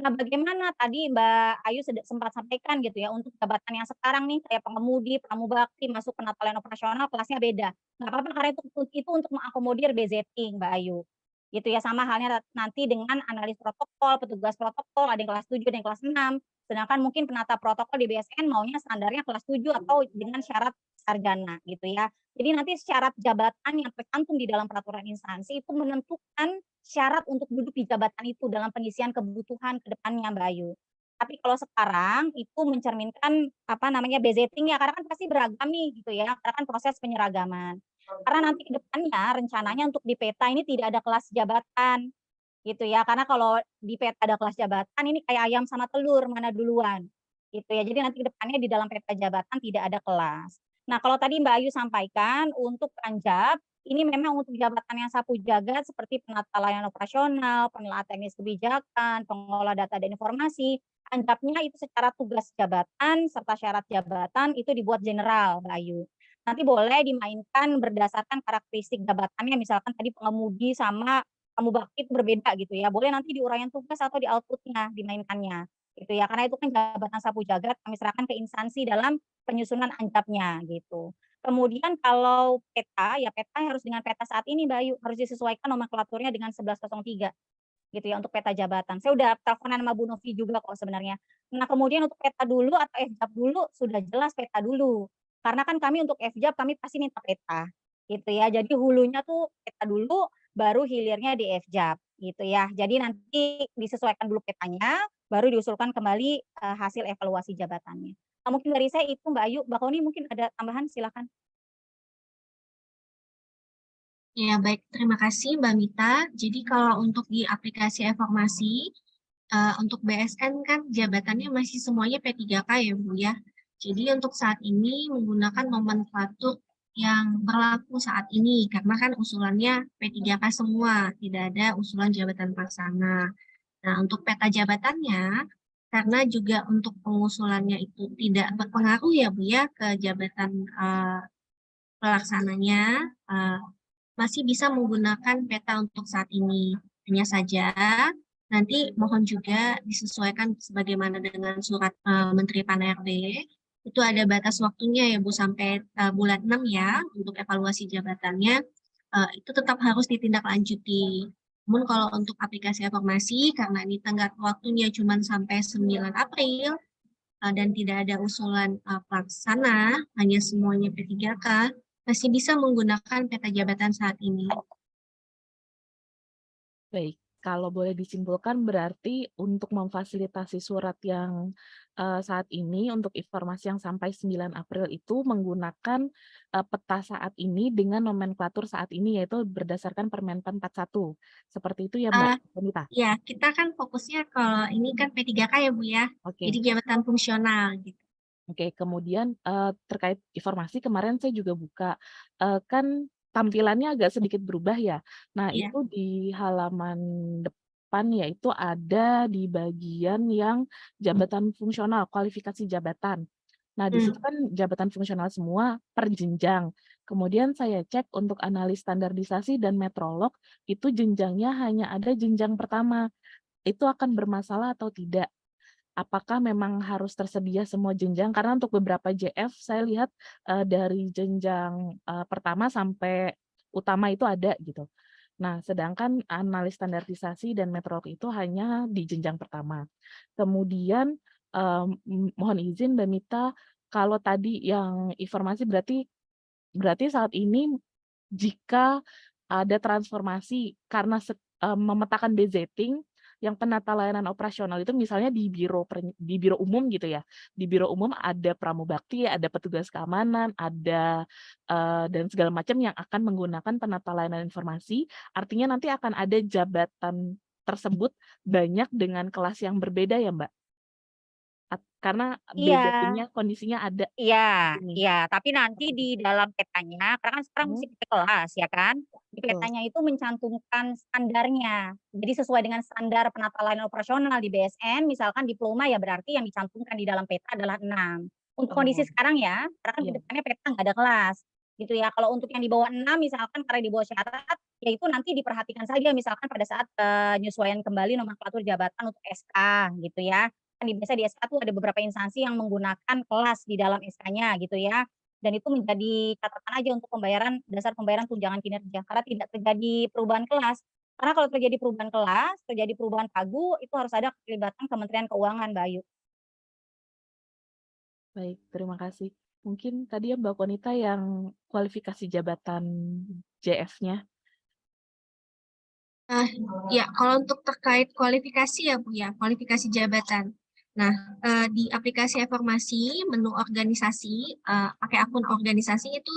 Nah, bagaimana tadi Mbak Ayu sempat sampaikan gitu ya untuk jabatan yang sekarang nih kayak pengemudi, pramubakti masuk penata layanan operasional kelasnya beda. Nggak apa-apa karena itu untuk mengakomodir BZT Mbak Ayu. Gitu ya sama halnya nanti dengan analis protokol, petugas protokol ada yang kelas 7, ada yang kelas 6. Sedangkan mungkin penata protokol di BSN maunya standarnya kelas 7 atau dengan syarat sarjana gitu ya. Jadi nanti syarat jabatan yang tercantum di dalam peraturan instansi itu menentukan syarat untuk duduk di jabatan itu dalam pengisian kebutuhan ke depannya Mbak Ayu. Tapi kalau sekarang itu mencerminkan apa namanya BZT ya karena kan pasti beragam nih gitu ya, karena kan proses penyeragaman. Karena nanti ke depannya rencananya untuk di peta ini tidak ada kelas jabatan gitu ya. Karena kalau di peta ada kelas jabatan ini kayak ayam sama telur mana duluan gitu ya. Jadi nanti ke depannya di dalam peta jabatan tidak ada kelas. Nah, kalau tadi Mbak Ayu sampaikan untuk Anjab ini memang untuk jabatan yang sapu jagat seperti penata layanan operasional, penelaah teknis kebijakan, pengelola data dan informasi, Anjabnya itu secara tugas jabatan serta syarat jabatan itu dibuat general, Mbak Ayu. Nanti boleh dimainkan berdasarkan karakteristik jabatannya, misalkan tadi pengemudi sama pramubakti itu berbeda gitu ya. Boleh nanti di uraian tugas atau di output-nya dimainkannya gitu ya. Karena itu kan jabatan sapu jagat kami serahkan ke instansi dalam penyusunan anjapnya gitu. Kemudian kalau peta, ya peta harus dengan peta saat ini Mbak Ayu, harus disesuaikan nomenklaturnya dengan 1103 gitu ya untuk peta jabatan. Saya udah teleponan sama Bu Novi juga kok sebenarnya. Nah, kemudian untuk peta dulu atau FJAP dulu sudah jelas peta dulu. Karena kan kami untuk FJAP kami pasti minta peta gitu ya. Jadi hulunya tuh peta dulu baru hilirnya di FJAP gitu ya. Jadi nanti disesuaikan dulu petanya baru diusulkan kembali hasil evaluasi jabatannya. Nah, mungkin dari saya itu Mbak Ayu, Mbak Koni mungkin ada tambahan silakan. Ya, baik. Terima kasih, Mbak Mita. Jadi kalau untuk di aplikasi informasi, untuk BSN kan jabatannya masih semuanya P3K ya, Bu ya. Jadi untuk saat ini menggunakan nomenklatur yang berlaku saat ini, karena kan usulannya P3K semua, tidak ada usulan jabatan pelaksana. Nah, untuk peta jabatannya, karena juga untuk pengusulannya itu tidak berpengaruh ya, Bu ya, ke jabatan pelaksananya, masih bisa menggunakan peta untuk saat ini. Hanya saja nanti mohon juga disesuaikan sebagaimana dengan surat Menteri Pan-RB, itu ada batas waktunya ya Bu sampai bulan 6 ya untuk evaluasi jabatannya, itu tetap harus ditindaklanjuti. Namun kalau untuk aplikasi informasi, karena ini tenggat waktunya cuma sampai 9 April, dan tidak ada usulan pelaksana, hanya semuanya P3K, masih bisa menggunakan peta jabatan saat ini. Baik, kalau boleh disimpulkan berarti untuk memfasilitasi surat yang saat ini untuk informasi yang sampai 9 April itu menggunakan peta saat ini dengan nomenklatur saat ini yaitu berdasarkan Permenpan 41. Seperti itu ya Mbak Bonita? Ya, kita kan fokusnya kalau ini kan P3K ya Bu ya, Oke. jadi jabatan fungsional gitu. Oke, kemudian terkait informasi kemarin saya juga buka, kan tampilannya agak sedikit berubah ya. Nah Iya. itu di halaman depan yaitu ada di bagian yang jabatan fungsional, kualifikasi jabatan. Nah di situ kan jabatan fungsional semua per jenjang. Kemudian saya cek untuk analis standarisasi dan metrolog, itu jenjangnya hanya ada jenjang pertama. Itu akan bermasalah atau tidak? Apakah memang harus tersedia semua jenjang? Karena untuk beberapa JF saya lihat dari jenjang pertama sampai utama itu ada gitu. Nah, sedangkan analis standarisasi dan metrolog itu hanya di jenjang pertama. Kemudian mohon izin Mbak Mita, kalau tadi yang informasi berarti saat ini jika ada transformasi karena memetakan budgeting yang penata layanan operasional itu misalnya di biro umum gitu ya. Di biro umum ada pramubakti, ada petugas keamanan, ada dan segala macam yang akan menggunakan penata layanan informasi. Artinya nanti akan ada jabatan tersebut banyak dengan kelas yang berbeda ya, Mbak? Karena Iya. budgeting-nya kondisinya ada Iya, ini. iya. Tapi nanti di dalam petanya, karena kan sekarang mesti pakai kelas ya kan. Di Betul. petanya itu mencantumkan standarnya. Jadi sesuai dengan standar penata layanan operasional di BSN, misalkan diploma ya berarti yang dicantumkan di dalam peta adalah 6. Untuk kondisi sekarang ya, karena kan Iya. ke depannya peta nggak ada kelas. Gitu ya. Kalau untuk yang di bawah 6 misalkan karena di bawah syarat, ya itu nanti diperhatikan saja misalkan pada saat penyesuaian kembali nomenklatur jabatan untuk SK gitu ya. Kan biasa di SK tuh ada beberapa instansi yang menggunakan kelas di dalam SK-nya gitu ya. Dan itu menjadi catatan aja untuk pembayaran dasar pembayaran tunjangan kinerja karena tidak terjadi perubahan kelas. Karena kalau terjadi perubahan kelas, terjadi perubahan pagu, itu harus ada keterlibatan Kementerian Keuangan, Mbak Ayu. Baik, terima kasih. Mungkin tadi ya Mbak Konita yang kualifikasi jabatan JF-nya. Ya, kalau untuk terkait kualifikasi ya Bu ya, kualifikasi jabatan. Nah, di aplikasi informasi menu organisasi, pakai akun organisasi itu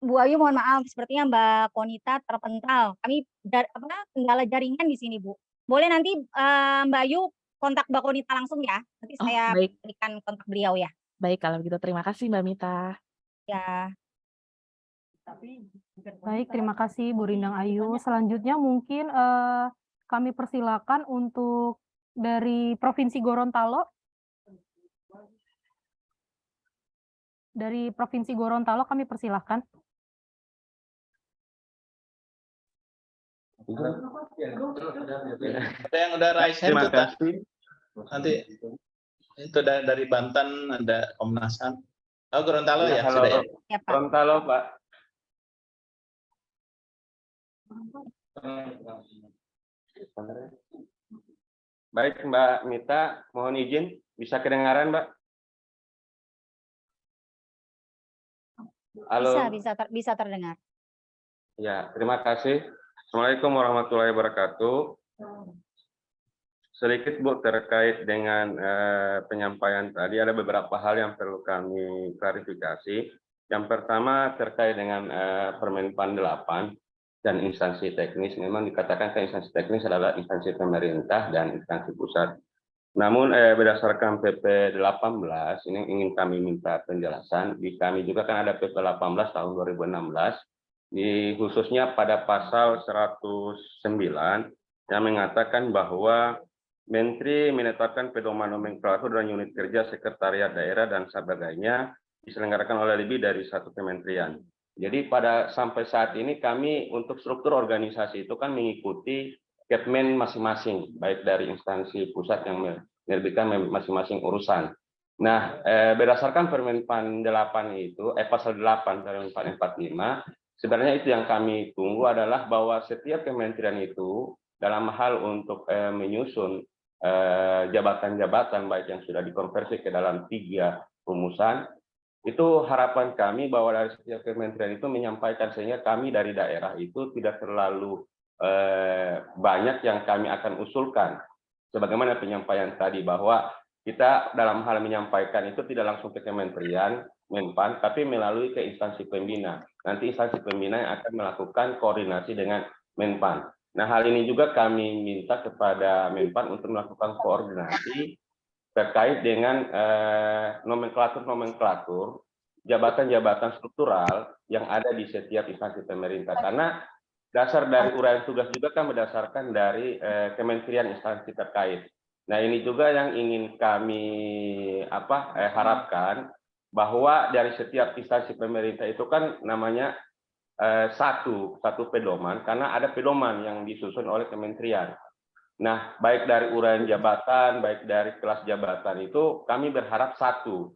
Bu Ayu mohon maaf, sepertinya Mbak Konita terpental. Kami kendala jaringan di sini, Bu. Boleh nanti Mbak Ayu kontak Mbak Konita langsung ya. Nanti Oh, saya baik. berikan kontak beliau ya. Baik, kalau begitu terima kasih Mbak Mita. Ya. Baik, terima kasih Bu Rindang Ayu. Selanjutnya mungkin kami persilakan untuk dari Provinsi Gorontalo. Dari Provinsi Gorontalo kami persilahkan. Ada yang udah raise hand Terima tuh, Tak? kasih. Nanti itu dari Banten ada Komnas HAM. Oh, Gorontalo ya, Halo, sudah ya. Ya, Pak. Gorontalo, Pak. Baik, Mbak Mita, mohon izin bisa kedengaran, Mbak? Halo. Bisa terdengar. Ya, terima kasih. Assalamualaikum warahmatullahi wabarakatuh. Sedikit Bu, terkait dengan penyampaian tadi, ada beberapa hal yang perlu kami klarifikasi. Yang pertama terkait dengan Permenpan 8 dan instansi teknis. Memang dikatakan instansi teknis adalah instansi pemerintah dan instansi pusat. Namun berdasarkan PP 18, ini ingin kami minta penjelasan. Di kami juga kan ada PP 18 tahun 2016, khususnya pada pasal 109 yang mengatakan bahwa Menteri menetapkan pedoman nomenklatur dan unit kerja sekretariat daerah dan sebagainya diselenggarakan oleh lebih dari satu kementerian. Jadi sampai saat ini kami untuk struktur organisasi itu kan mengikuti Kepmen masing-masing, baik dari instansi pusat yang menerbitkan masing-masing urusan. Nah, berdasarkan Permenpan 8 itu, pasal 8 Permenpan 45, sebenarnya itu yang kami tunggu adalah bahwa setiap kementerian itu dalam hal untuk menyusun jabatan-jabatan baik yang sudah dikonversi ke dalam 3 rumusan, itu harapan kami bahwa dari setiap kementerian itu menyampaikan sehingga kami dari daerah itu tidak terlalu banyak yang kami akan usulkan. Sebagaimana penyampaian tadi bahwa kita dalam hal menyampaikan itu tidak langsung ke kementerian, Menpan, tapi melalui ke instansi pembina. Nanti instansi pembina yang akan melakukan koordinasi dengan Menpan. Nah, hal ini juga kami minta kepada Menpan untuk melakukan koordinasi terkait dengan nomenklatur jabatan-jabatan struktural yang ada di setiap instansi pemerintah. Karena dasar dari uraian tugas juga kan berdasarkan dari kementerian instansi terkait. Nah, ini juga yang ingin kami harapkan, bahwa dari setiap instansi pemerintah itu kan namanya satu pedoman, karena ada pedoman yang disusun oleh kementerian. Nah, baik dari uraian jabatan, baik dari kelas jabatan itu kami berharap satu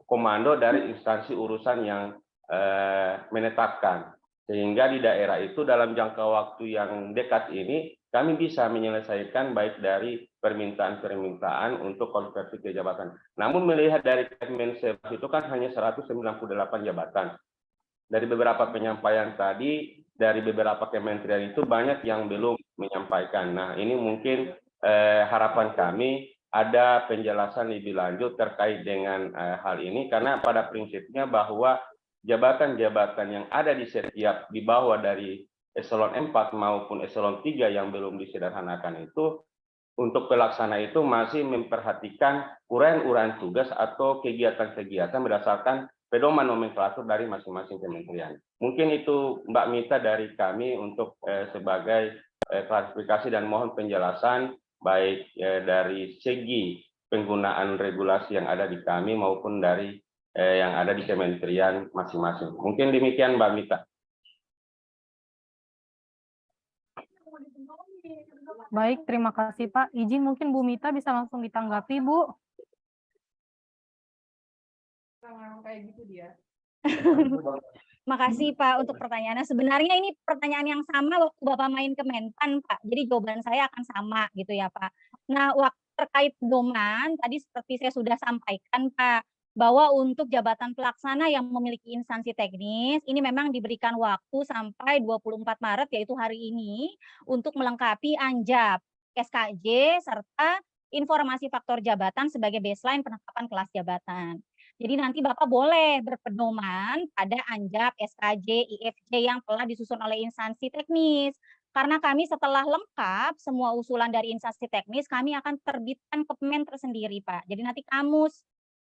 komando dari instansi urusan yang menetapkan, sehingga di daerah itu dalam jangka waktu yang dekat ini kami bisa menyelesaikan baik dari permintaan-permintaan untuk konversi ke jabatan. Namun melihat dari Kemensev itu kan hanya 198 jabatan. Dari beberapa penyampaian tadi, dari beberapa kementerian itu banyak yang belum menyampaikan. Nah, ini mungkin harapan kami ada penjelasan lebih lanjut terkait dengan hal ini, karena pada prinsipnya bahwa jabatan-jabatan yang ada di bawah dari eselon 4 maupun eselon 3 yang belum disederhanakan itu, untuk pelaksana itu masih memperhatikan uraian-uraian tugas atau kegiatan-kegiatan berdasarkan pedoman nomenklatur dari masing-masing kementerian. Mungkin itu Mbak Mita dari kami untuk sebagai klarifikasi dan mohon penjelasan baik dari segi penggunaan regulasi yang ada di kami maupun dari yang ada di kementerian masing-masing. Mungkin demikian Mbak Mita. Baik, terima kasih Pak. Izin mungkin Bu Mita bisa langsung ditanggapi, Bu. Kayak gitu dia. Makasih Pak untuk pertanyaannya. Sebenarnya ini pertanyaan yang sama waktu Bapak main ke Menpan, Pak. Jadi jawaban saya akan sama gitu ya, Pak. Nah, waktu terkait pedoman, tadi seperti saya sudah sampaikan, Pak, bahwa untuk jabatan pelaksana yang memiliki instansi teknis, ini memang diberikan waktu sampai 24 Maret, yaitu hari ini, untuk melengkapi ANJAP, SKJ, serta informasi faktor jabatan sebagai baseline penetapan kelas jabatan. Jadi nanti Bapak boleh berpedoman pada ANJAP, SKJ, IFJ yang telah disusun oleh instansi teknis. Karena kami setelah lengkap semua usulan dari instansi teknis, kami akan terbitkan Kepmen tersendiri, Pak. Jadi nanti kamus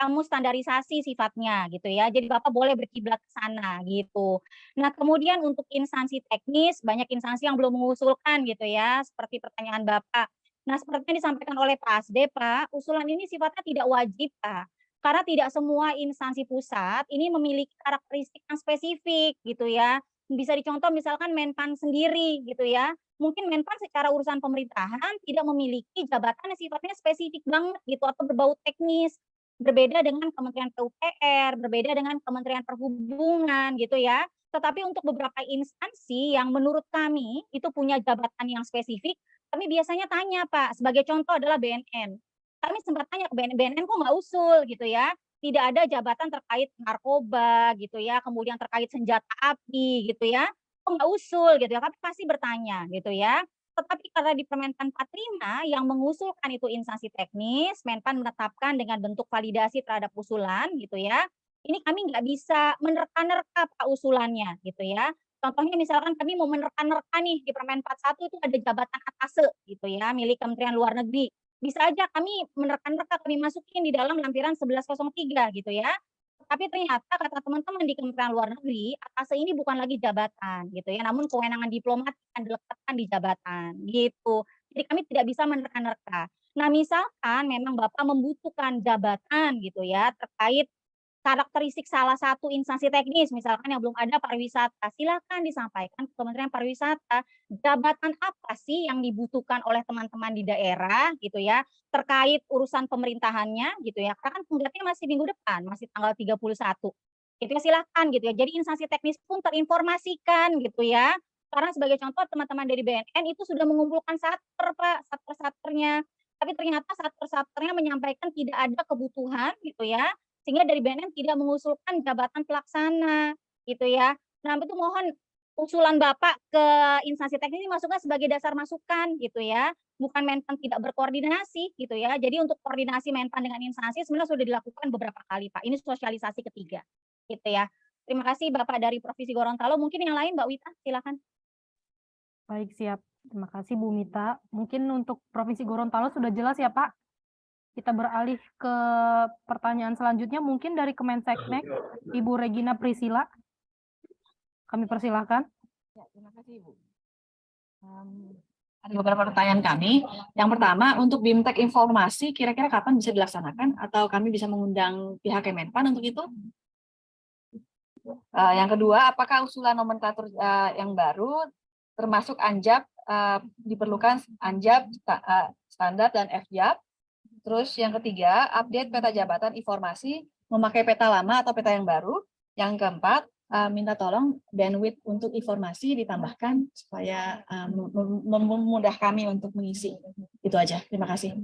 standarisasi sifatnya gitu ya. Jadi Bapak boleh berkiblat ke sana gitu. Nah, kemudian untuk instansi teknis, banyak instansi yang belum mengusulkan gitu ya, seperti pertanyaan Bapak. Nah, seperti yang disampaikan oleh Pak Asde, Pak, usulan ini sifatnya tidak wajib, Pak. Karena tidak semua instansi pusat ini memiliki karakteristik yang spesifik gitu ya. Bisa dicontoh misalkan Menpan sendiri gitu ya. Mungkin Menpan secara urusan pemerintahan tidak memiliki jabatan yang sifatnya spesifik banget gitu atau berbau teknis. Berbeda dengan Kementerian PUPR, berbeda dengan Kementerian Perhubungan gitu ya. Tetapi untuk beberapa instansi yang menurut kami itu punya jabatan yang spesifik, kami biasanya tanya Pak, sebagai contoh adalah BNN. Kami sempat tanya ke BNN kok nggak usul gitu ya, tidak ada jabatan terkait narkoba gitu ya, kemudian terkait senjata api gitu ya, kok nggak usul gitu ya, kami pasti bertanya gitu ya. Tetapi karena di Permenpan 45 yang mengusulkan itu instansi teknis, Menpan menetapkan dengan bentuk validasi terhadap usulan gitu ya. Ini kami nggak bisa menerka-nerka Pak usulannya gitu ya. Contohnya misalkan kami mau menerka-nerka nih di Permen 41 itu ada jabatan atase gitu ya milik Kementerian Luar Negeri. Bisa aja kami menerka-nerka kami masukin di dalam lampiran 1103 gitu ya. Tapi ternyata kata teman-teman di Kementerian Luar Negeri, atase ini bukan lagi jabatan gitu ya, namun kewenangan diplomatik yang diletakkan di jabatan gitu. Jadi kami tidak bisa menerka-nerka. Nah, misalkan memang Bapak membutuhkan jabatan gitu ya terkait karakteristik salah satu instansi teknis, misalkan yang belum ada pariwisata, silakan disampaikan ke Kementerian Pariwisata. Jabatan apa sih yang dibutuhkan oleh teman-teman di daerah gitu ya, terkait urusan pemerintahannya gitu ya. Karena kan tenggatnya masih minggu depan, masih tanggal 31. Gitu ya, silakan gitu ya. Jadi instansi teknis pun terinformasikan gitu ya. Karena sebagai contoh teman-teman dari BNN itu sudah mengumpulkan satker Pak, satker-satkernya. Tapi ternyata satker-satkernya menyampaikan tidak ada kebutuhan gitu ya, sehingga dari BNN tidak mengusulkan jabatan pelaksana gitu ya. Nah, itu mohon usulan Bapak ke instansi teknis ini masuknya sebagai dasar masukan gitu ya, bukan Menpan tidak berkoordinasi gitu ya. Jadi untuk koordinasi Menpan dengan instansi sebenarnya sudah dilakukan beberapa kali Pak, ini sosialisasi ketiga gitu ya. Terima kasih Bapak dari Provinsi Gorontalo, mungkin yang lain Mbak Wita silakan. Baik, siap. Terima kasih Bu Mita. Mungkin untuk Provinsi Gorontalo sudah jelas ya Pak? Kita beralih ke pertanyaan selanjutnya, mungkin dari Kemenseknek, Ibu Regina Priscila. Kami persilahkan. Ya, terima kasih Ibu. Ada beberapa pertanyaan kami. Yang pertama, untuk BIMTEK informasi, kira-kira kapan bisa dilaksanakan? Atau kami bisa mengundang pihak Kemenpan untuk itu? Yang kedua, apakah usulan nomenklatur yang baru, termasuk ANJAP, diperlukan ANJAP, standar, dan FJAP? Terus yang ketiga, update peta jabatan informasi memakai peta lama atau peta yang baru. Yang keempat, minta tolong bandwidth untuk informasi ditambahkan supaya memudahkan kami untuk mengisi. Itu aja. Terima kasih.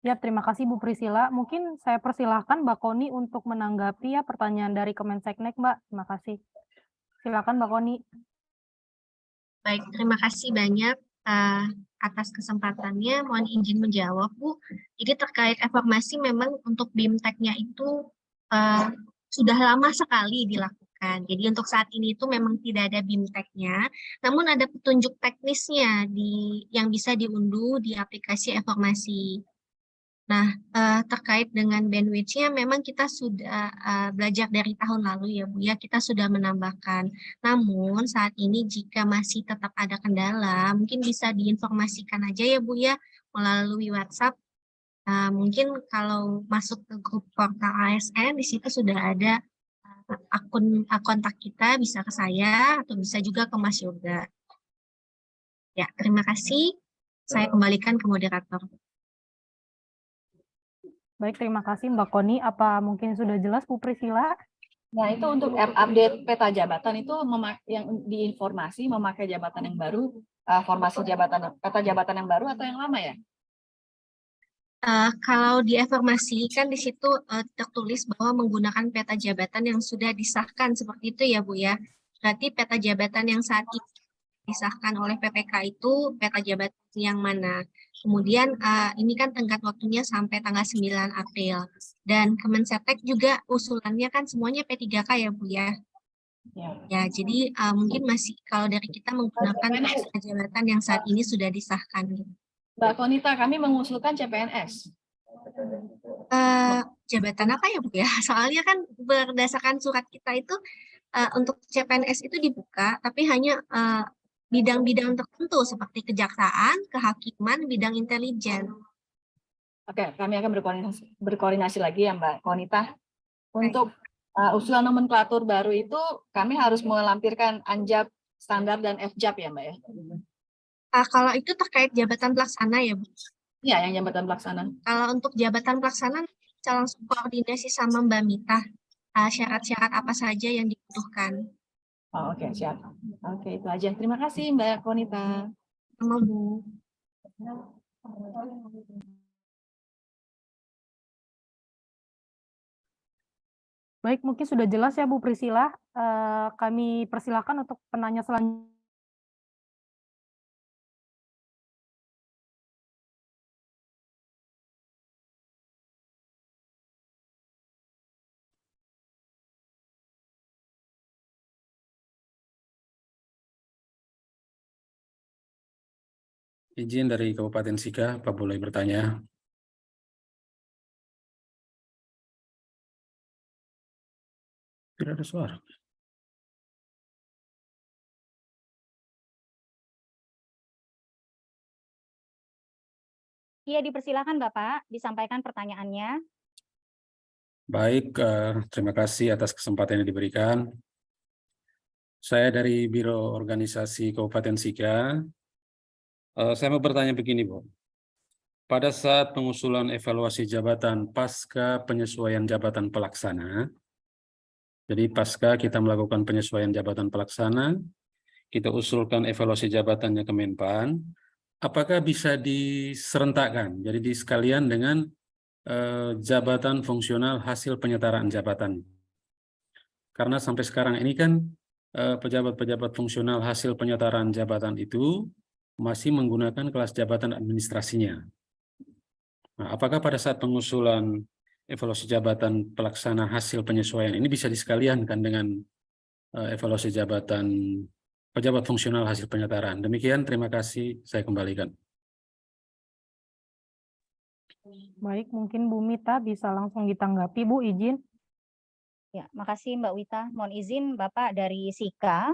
Ya, terima kasih Bu Priscila. Mungkin saya persilahkan Mbak Koni untuk menanggapi ya pertanyaan dari Kemenseknek, Mbak. Terima kasih. Silakan Mbak Koni. Baik, terima kasih banyak atas kesempatannya. Mohon izin menjawab, Bu. Jadi terkait informasi memang untuk BIMTEK-nya itu sudah lama sekali dilakukan. Jadi untuk saat ini itu memang tidak ada BIMTEK-nya, namun ada petunjuk teknisnya yang bisa diunduh di aplikasi informasi. Nah, terkait dengan bandwidth-nya memang kita sudah belajar dari tahun lalu ya Bu ya, kita sudah menambahkan. Namun saat ini jika masih tetap ada kendala, mungkin bisa diinformasikan aja ya Bu ya, melalui WhatsApp. Mungkin kalau masuk ke grup portal ASN, di situ sudah ada akun kontak kita, bisa ke saya atau bisa juga ke Mas Yoga. Ya, terima kasih. Saya kembalikan ke moderator. Baik, terima kasih Mbak Koni. Apa mungkin sudah jelas Bu Priscila? Nah, itu untuk update peta jabatan itu yang diinformasi memakai jabatan yang baru, formasi jabatan, peta jabatan yang baru atau yang lama ya? Kalau diinformasikan di situ tertulis bahwa menggunakan peta jabatan yang sudah disahkan seperti itu ya Bu ya. Berarti peta jabatan yang saat ini disahkan oleh PPK itu peta jabatan yang mana. Kemudian ini kan tenggat waktunya sampai tanggal 9 April. Dan Kemensetek juga usulannya kan semuanya P3K ya Bu ya. Ya, jadi mungkin masih kalau dari kita menggunakan peta jabatan yang saat ini sudah disahkan. Mbak Konita, kami mengusulkan CPNS. Jabatan apa ya Bu ya? Soalnya kan berdasarkan surat kita itu untuk CPNS itu dibuka, tapi hanya bidang-bidang tertentu seperti kejaksaan, kehakiman, bidang intelijen. Oke, kami akan berkoordinasi lagi ya Mbak Konita. Untuk usulan nomenklatur baru itu kami harus melampirkan ANJAP, standar, dan FJAP ya Mbak ya? Kalau itu terkait jabatan pelaksana ya Bu? Iya, yang jabatan pelaksana. Kalau untuk jabatan pelaksana, kita langsung koordinasi sama Mbak Mita. Syarat-syarat apa saja yang dibutuhkan. Oh, oke, siap. Oke, itu aja. Terima kasih Mbak Konita. Sama Bu. Baik, mungkin sudah jelas ya Bu Priscila. Kami persilakan untuk penanya selanjutnya. Izin dari Kabupaten Sika, Pak boleh bertanya? Tidak ada suara. Iya, dipersilakan Bapak, disampaikan pertanyaannya. Baik, terima kasih atas kesempatan yang diberikan. Saya dari Biro Organisasi Kabupaten Sika. Saya mau bertanya begini, Bu. Pada saat pengusulan evaluasi jabatan pasca penyesuaian jabatan pelaksana, jadi pasca kita melakukan penyesuaian jabatan pelaksana, kita usulkan evaluasi jabatannya ke Menpan, apakah bisa diserentakkan, jadi disekalian dengan jabatan fungsional hasil penyetaraan jabatan? Karena sampai sekarang ini kan pejabat-pejabat fungsional hasil penyetaraan jabatan itu masih menggunakan kelas jabatan administrasinya. Nah, apakah pada saat pengusulan evaluasi jabatan pelaksana hasil penyesuaian ini bisa disekaliankan dengan evaluasi jabatan pejabat fungsional hasil penyetaraan? Demikian, terima kasih. Saya kembalikan. Baik, mungkin Bu Mita bisa langsung ditanggapi, Bu, izin. Ya, makasih Mbak Wita. Mohon izin Bapak dari Sika.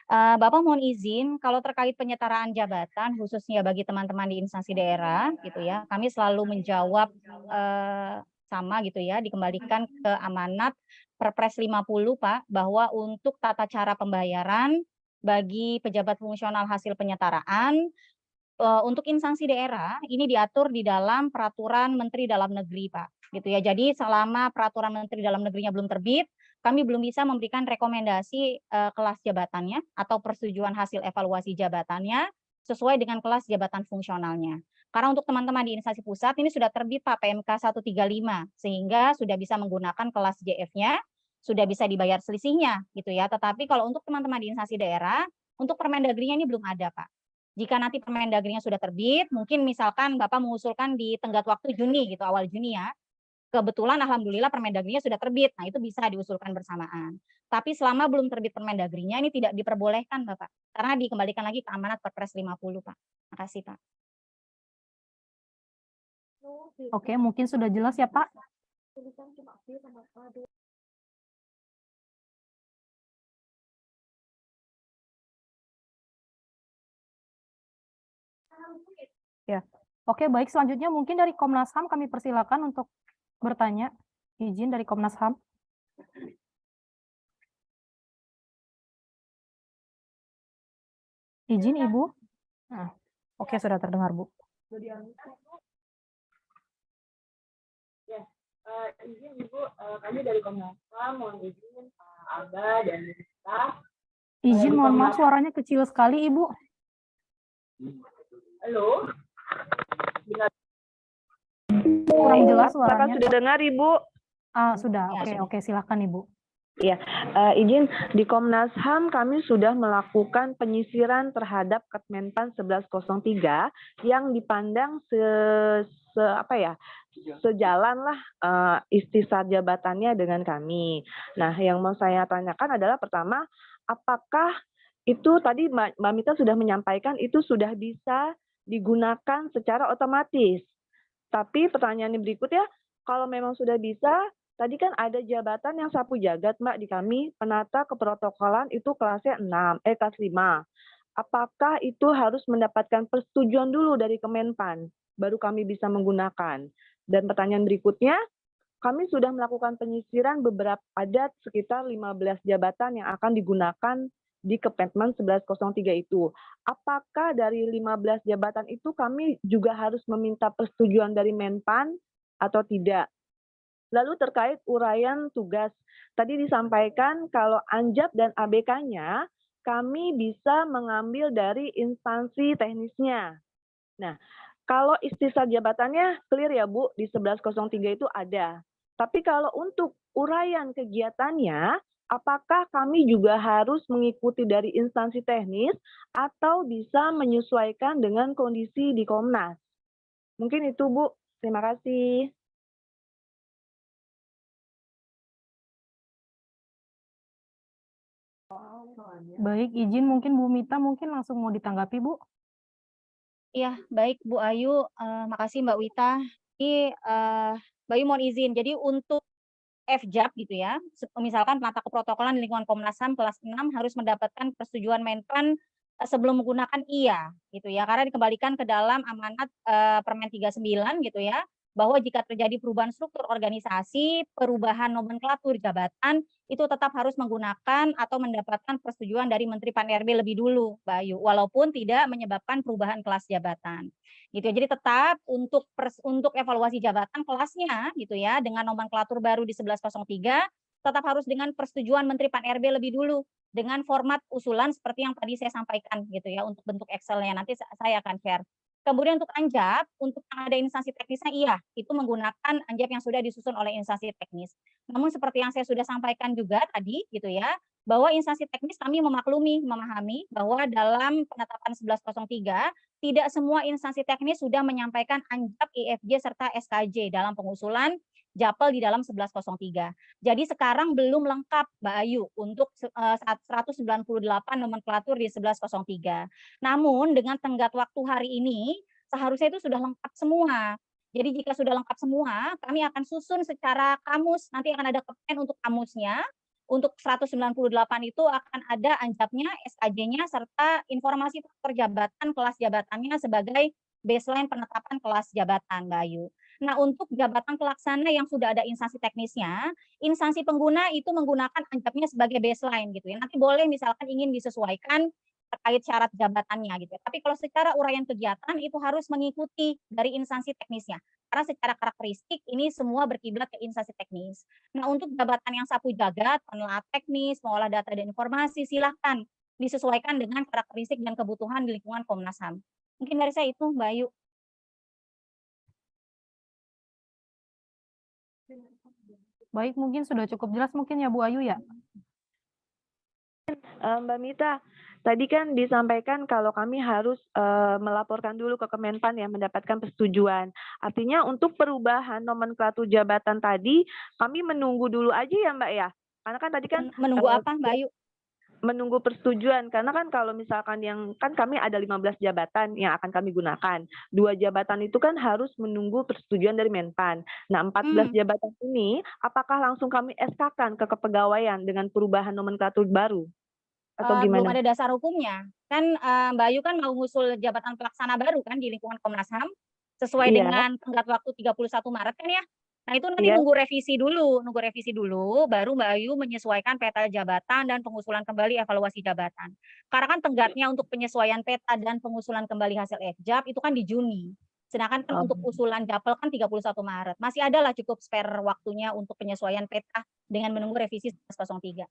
Bapak mohon izin kalau terkait penyetaraan jabatan khususnya bagi teman-teman di instansi daerah gitu ya, kami selalu menjawab sama gitu ya, dikembalikan ke amanat Perpres 50 Pak, bahwa untuk tata cara pembayaran bagi pejabat fungsional hasil penyetaraan untuk instansi daerah ini diatur di dalam peraturan Menteri Dalam Negeri Pak, gitu ya. Jadi selama peraturan Menteri Dalam Negerinya belum terbit, kami belum bisa memberikan rekomendasi kelas jabatannya atau persetujuan hasil evaluasi jabatannya sesuai dengan kelas jabatan fungsionalnya. Karena untuk teman-teman di instansi pusat ini sudah terbit Pak PMK 135 sehingga sudah bisa menggunakan kelas JF-nya, sudah bisa dibayar selisihnya gitu ya. Tetapi kalau untuk teman-teman di instansi daerah, untuk Permendagrinya ini belum ada Pak. Jika nanti Permendagrinya sudah terbit, mungkin misalkan Bapak mengusulkan di tenggat waktu Juni gitu, awal Juni ya. Kebetulan alhamdulillah Permendagrinya sudah terbit. Nah, itu bisa diusulkan bersamaan. Tapi selama belum terbit Permendagrinya ini tidak diperbolehkan, Bapak. Karena dikembalikan lagi ke amanat Perpres 50, Pak. Makasih, Pak. Oke, mungkin sudah jelas ya, Pak. Ya. Oke, baik, selanjutnya mungkin dari Komnas HAM kami persilakan untuk bertanya. Izin dari Komnas HAM. Izin Ibu. Nah, oke, sudah terdengar, Bu. Izin Ibu, kami dari Komnas HAM mohon izin Pak Aba dan Mita. Izin, mohon maaf suaranya kecil sekali, Ibu. Halo. Kurang jelas suaranya. Sudah dengar Ibu? Sudah. Oke, silakan Ibu. Ya, izin di Komnas HAM kami sudah melakukan penyisiran terhadap Kemenpan 1103 yang dipandang sejalan lah istisar jabatannya dengan kami. Nah, yang mau saya tanyakan adalah pertama, apakah itu tadi Mbak Mita sudah menyampaikan itu sudah bisa digunakan secara otomatis. Tapi pertanyaan berikutnya, kalau memang sudah bisa, tadi kan ada jabatan yang sapu jagat, Mbak, di kami, penata keprotokolan itu kelasnya 5. Apakah itu harus mendapatkan persetujuan dulu dari Kemenpan, baru kami bisa menggunakan? Dan pertanyaan berikutnya, kami sudah melakukan penyisiran ada sekitar 15 jabatan yang akan digunakan di Kemenpan 1103 itu. Apakah dari 15 jabatan itu kami juga harus meminta persetujuan dari Menpan atau tidak? Lalu terkait uraian tugas, tadi disampaikan kalau Anjab dan ABK-nya kami bisa mengambil dari instansi teknisnya. Nah, kalau istisar jabatannya clear ya Bu, di 1103 itu ada. Tapi kalau untuk uraian kegiatannya, apakah kami juga harus mengikuti dari instansi teknis atau bisa menyesuaikan dengan kondisi di Komnas? Mungkin itu, Bu. Terima kasih. Baik, izin mungkin Bu Mita mungkin langsung mau ditanggapi, Bu. Iya, baik Bu Ayu, makasih Mbak Wita. Ini, Mbak Ayu mohon izin. Jadi untuk FJAP gitu ya, misalkan penata keprotokolan di lingkungan Komnas HAM kelas 6 harus mendapatkan persetujuan Menpan sebelum menggunakan iya gitu ya. Karena dikembalikan ke dalam amanat Permen 39 gitu ya, bahwa jika terjadi perubahan struktur organisasi, perubahan nomenklatur jabatan, itu tetap harus menggunakan atau mendapatkan persetujuan dari Menteri Pan-RB lebih dulu, Mbak Ayu, walaupun tidak menyebabkan perubahan kelas jabatan. Gitu ya. Jadi tetap untuk evaluasi jabatan kelasnya gitu ya, dengan nomenklatur baru di 1103 tetap harus dengan persetujuan Menteri Pan-RB lebih dulu dengan format usulan seperti yang tadi saya sampaikan gitu ya, untuk bentuk Excel-nya nanti saya akan share. Kemudian untuk ANJAP, untuk yang ada instansi teknisnya iya, itu menggunakan ANJAP yang sudah disusun oleh instansi teknis. Namun seperti yang saya sudah sampaikan juga tadi gitu ya, bahwa instansi teknis kami memahami bahwa dalam penetapan 1103 tidak semua instansi teknis sudah menyampaikan ANJAP, IFJ serta SKJ dalam pengusulan Japel di dalam 1103. Jadi sekarang belum lengkap Mbak Ayu untuk 198 nomenklatur di 1103. Namun dengan tenggat waktu hari ini seharusnya itu sudah lengkap semua. Jadi jika sudah lengkap semua, kami akan susun secara kamus, nanti akan ada kepen untuk kamusnya. Untuk 198 itu akan ada ANJAP-nya, SKJ-nya, serta informasi faktor jabatan, kelas jabatannya sebagai baseline penetapan kelas jabatan, Mbak Ayu. Nah, untuk jabatan pelaksana yang sudah ada instansi teknisnya, instansi pengguna itu menggunakan ANJAP-nya sebagai baseline gitu ya. Nanti boleh misalkan ingin disesuaikan terkait syarat jabatannya gitu ya. Tapi kalau secara uraian kegiatan itu harus mengikuti dari instansi teknisnya. Karena secara karakteristik ini semua berkiblat ke instansi teknis. Nah, untuk jabatan yang sapu jagat, penelaah teknis, mengolah data dan informasi, silahkan disesuaikan dengan karakteristik dan kebutuhan di lingkungan Komnas HAM. Mungkin dari saya itu, Mbak Ayu. Baik, mungkin sudah cukup jelas mungkin ya Bu Ayu ya. Mbak Mita, tadi kan disampaikan kalau kami harus melaporkan dulu ke Kemenpan ya mendapatkan persetujuan. Artinya untuk perubahan nomenklatur jabatan tadi kami menunggu dulu aja ya Mbak ya. Karena kan tadi kan menunggu apa Mbak Ayu? Menunggu persetujuan karena kan kalau misalkan yang kan kami ada 15 jabatan yang akan kami gunakan. 2 jabatan itu kan harus menunggu persetujuan dari Menpan. Nah, 14 jabatan ini apakah langsung kami SK-kan ke kepegawaian dengan perubahan nomenklatur baru? Atau gimana? Belum ada dasar hukumnya. Kan Mbak Ayu kan mau ngusul jabatan pelaksana baru kan di lingkungan Komnas HAM sesuai dengan tenggat waktu 31 Maret kan ya. Nah, itu nanti nunggu revisi dulu, baru Mbak Ayu menyesuaikan peta jabatan dan pengusulan kembali evaluasi jabatan. Karena kan tenggatnya untuk penyesuaian peta dan pengusulan kembali hasil FJAP itu kan di Juni. Sedangkan kan untuk usulan Japel kan 31 Maret. Masih ada lah cukup spare waktunya untuk penyesuaian peta dengan menunggu revisi 1103.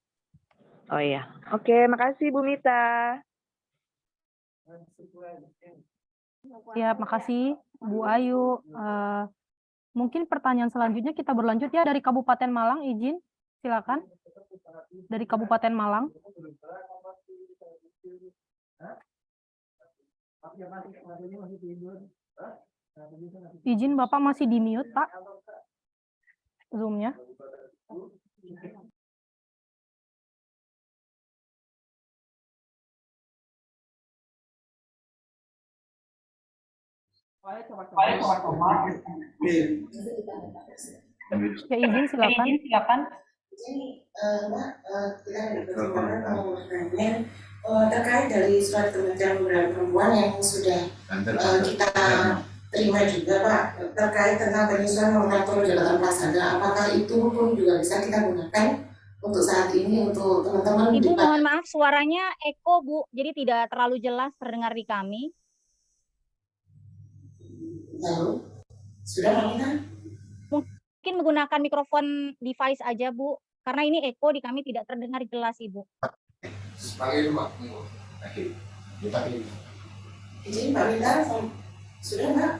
Oh iya. Oke, makasih Bu Mita. Ya, makasih Bu Ayu. Mungkin pertanyaan selanjutnya kita berlanjut ya dari Kabupaten Malang, izin, silakan. Dari Kabupaten Malang. Izin Bapak masih di mute, Pak. Zoom-nya. Ya, izin silakan. Jadi, Mbak, kita ada perkembangan mau bertanya terkait dari surat Kementerian Pemberdayaan Perempuan yang sudah kita terima juga, Pak, terkait tentang penyusunan nomenklatur jabatan pelaksana. Apakah itu pun juga bisa kita gunakan untuk saat ini untuk teman-teman? Ibu mohon maaf suaranya eko Bu, jadi tidak terlalu jelas terdengar di kami. Lalu, sudah Pak Mita? Mungkin menggunakan mikrofon device aja Bu, karena ini eko di kami tidak terdengar jelas Ibu. Sebagai Pak. Jadi Pak Mita, sudah Mbak?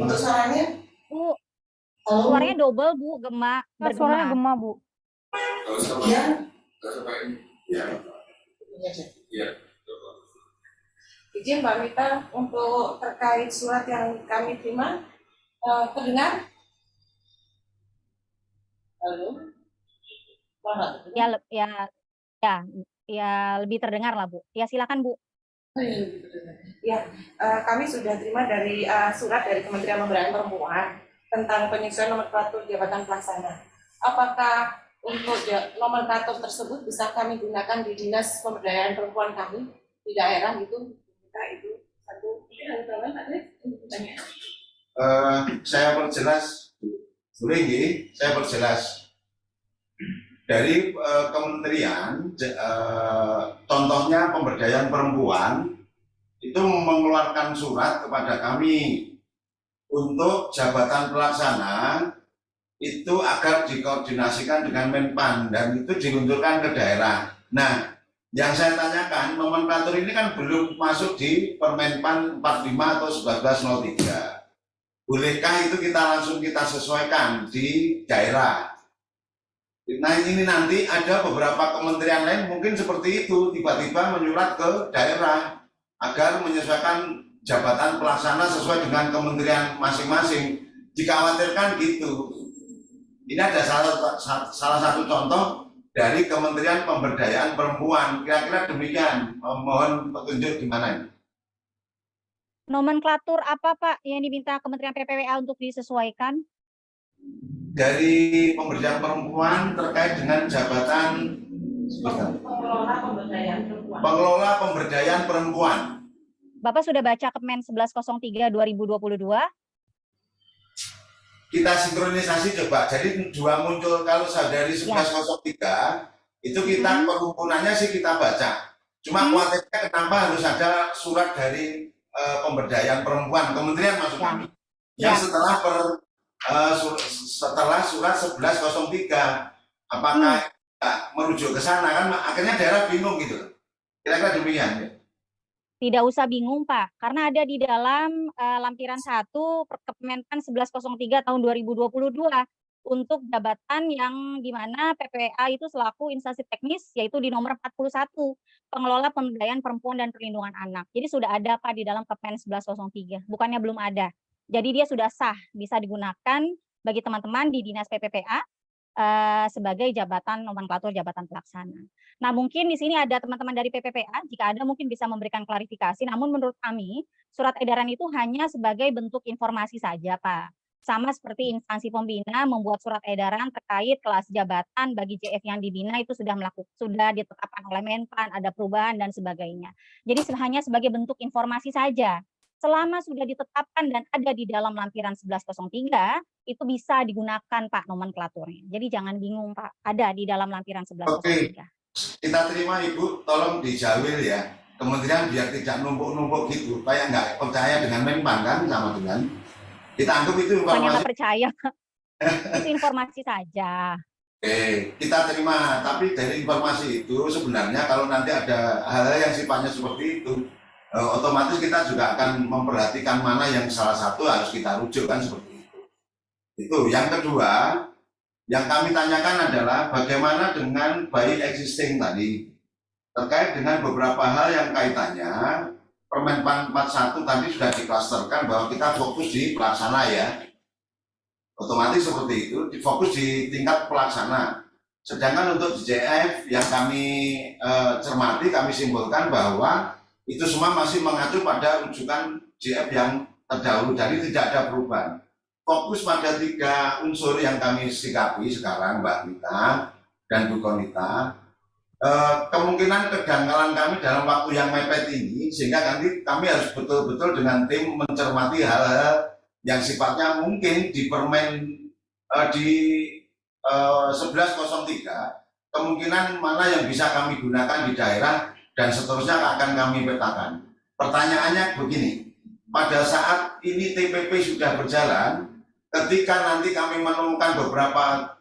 Untuk suaranya? Bu, suaranya double Bu, bergema. Suaranya gema Bu. Ya. Izin Mbak Mita untuk terkait surat yang kami terima, terdengar? Halo? Ya lebih terdengar lah Bu. Ya silakan Bu. Ya, kami sudah terima dari surat dari Kementerian Pemberdayaan Perempuan tentang penyesuaian nomenklatur jabatan pelaksana. Apakah untuk nomenklatur tersebut bisa kami gunakan di Dinas Pemberdayaan Perempuan kami di daerah gitu? Itu satu. Saya perjelas, boleh nggih? Saya perjelas. Dari kementerian, contohnya pemberdayaan perempuan itu mengeluarkan surat kepada kami untuk jabatan pelaksana itu agar dikoordinasikan dengan Menpan dan itu diluncurkan ke daerah. Nah, yang saya tanyakan, nomenklatur ini kan belum masuk di Permenpan 45 atau 1103. Bolehkah itu kita sesuaikan di daerah? Nah ini nanti ada beberapa kementerian lain mungkin seperti itu, tiba-tiba menyurat ke daerah agar menyesuaikan jabatan pelaksana sesuai dengan kementerian masing-masing. Dikhawatirkan gitu. Ini ada salah satu contoh dari Kementerian Pemberdayaan Perempuan. Kira-kira demikian. Mohon petunjuk di mana ini. Nomenklatur apa Pak yang diminta Kementerian PPWA untuk disesuaikan? Dari Pemberdayaan Perempuan terkait dengan jabatan Pengelola Pemberdayaan Perempuan. Bapak sudah baca Kemen 1103 2022? Kita sinkronisasi coba. Jadi dua muncul kalau dari 1103 itu kita perhimpunannya sih kita baca. Cuma khawatirnya kenapa harus ada surat dari Pemberdayaan Perempuan Kementerian maksud kami. Yang setelah surat 1103 apakah merujuk ke sana kan akhirnya daerah bingung gitu. Kira-kira demikian ya. Tidak usah bingung Pak, karena ada di dalam lampiran 1 Kemenpan 1103 tahun 2022 untuk jabatan yang di mana PPWA itu selaku instansi teknis yaitu di nomor 41 Pengelola Pemberdayaan Perempuan dan Perlindungan Anak. Jadi sudah ada Pak di dalam Kemen 1103, bukannya belum ada. Jadi dia sudah sah, bisa digunakan bagi teman-teman di Dinas PPPA sebagai jabatan nomenklatur jabatan pelaksana. Nah, mungkin di sini ada teman-teman dari PPPA, jika ada mungkin bisa memberikan klarifikasi, namun menurut kami surat edaran itu hanya sebagai bentuk informasi saja, Pak. Sama seperti instansi pembina membuat surat edaran terkait kelas jabatan bagi JF yang dibina itu sudah ditetapkan oleh Menpan, ada perubahan dan sebagainya. Jadi hanya sebagai bentuk informasi saja. Selama sudah ditetapkan dan ada di dalam lampiran 1103, itu bisa digunakan Pak nomenklaturnya. Jadi jangan bingung Pak, ada di dalam lampiran 1103. Oke, kita terima Ibu, tolong dijawil ya. Kementerian biar tidak numpuk-numpuk gitu, kayak nggak percaya dengan Menpan kan sama dengan. Kita anggap itu informasi. Bukannya nggak percaya, itu informasi saja. Oke, kita terima. Tapi dari informasi itu sebenarnya kalau nanti ada hal-hal yang sifatnya seperti itu, otomatis kita juga akan memperhatikan mana yang salah satu harus kita rujuk kan seperti itu. Itu. Yang kedua, yang kami tanyakan adalah bagaimana dengan bayi existing tadi terkait dengan beberapa hal yang kaitannya Permenpan 41 tadi sudah diklasterkan bahwa kita fokus di pelaksana ya. Otomatis seperti itu, difokus di tingkat pelaksana. Sedangkan untuk JF yang kami cermati, kami simpulkan bahwa itu semua masih mengacu pada rujukan JF yang terdahulu, jadi tidak ada perubahan. Fokus pada 3 unsur yang kami sikapi sekarang, Mbak Mita dan Bu Konita. Kemungkinan kedangkalan kami dalam waktu yang mepet ini, sehingga nanti kami harus betul-betul dengan tim mencermati hal-hal yang sifatnya mungkin di Permen di 1103, kemungkinan mana yang bisa kami gunakan di daerah dan seterusnya akan kami petakan. Pertanyaannya begini, pada saat ini TPP sudah berjalan, ketika nanti kami menemukan beberapa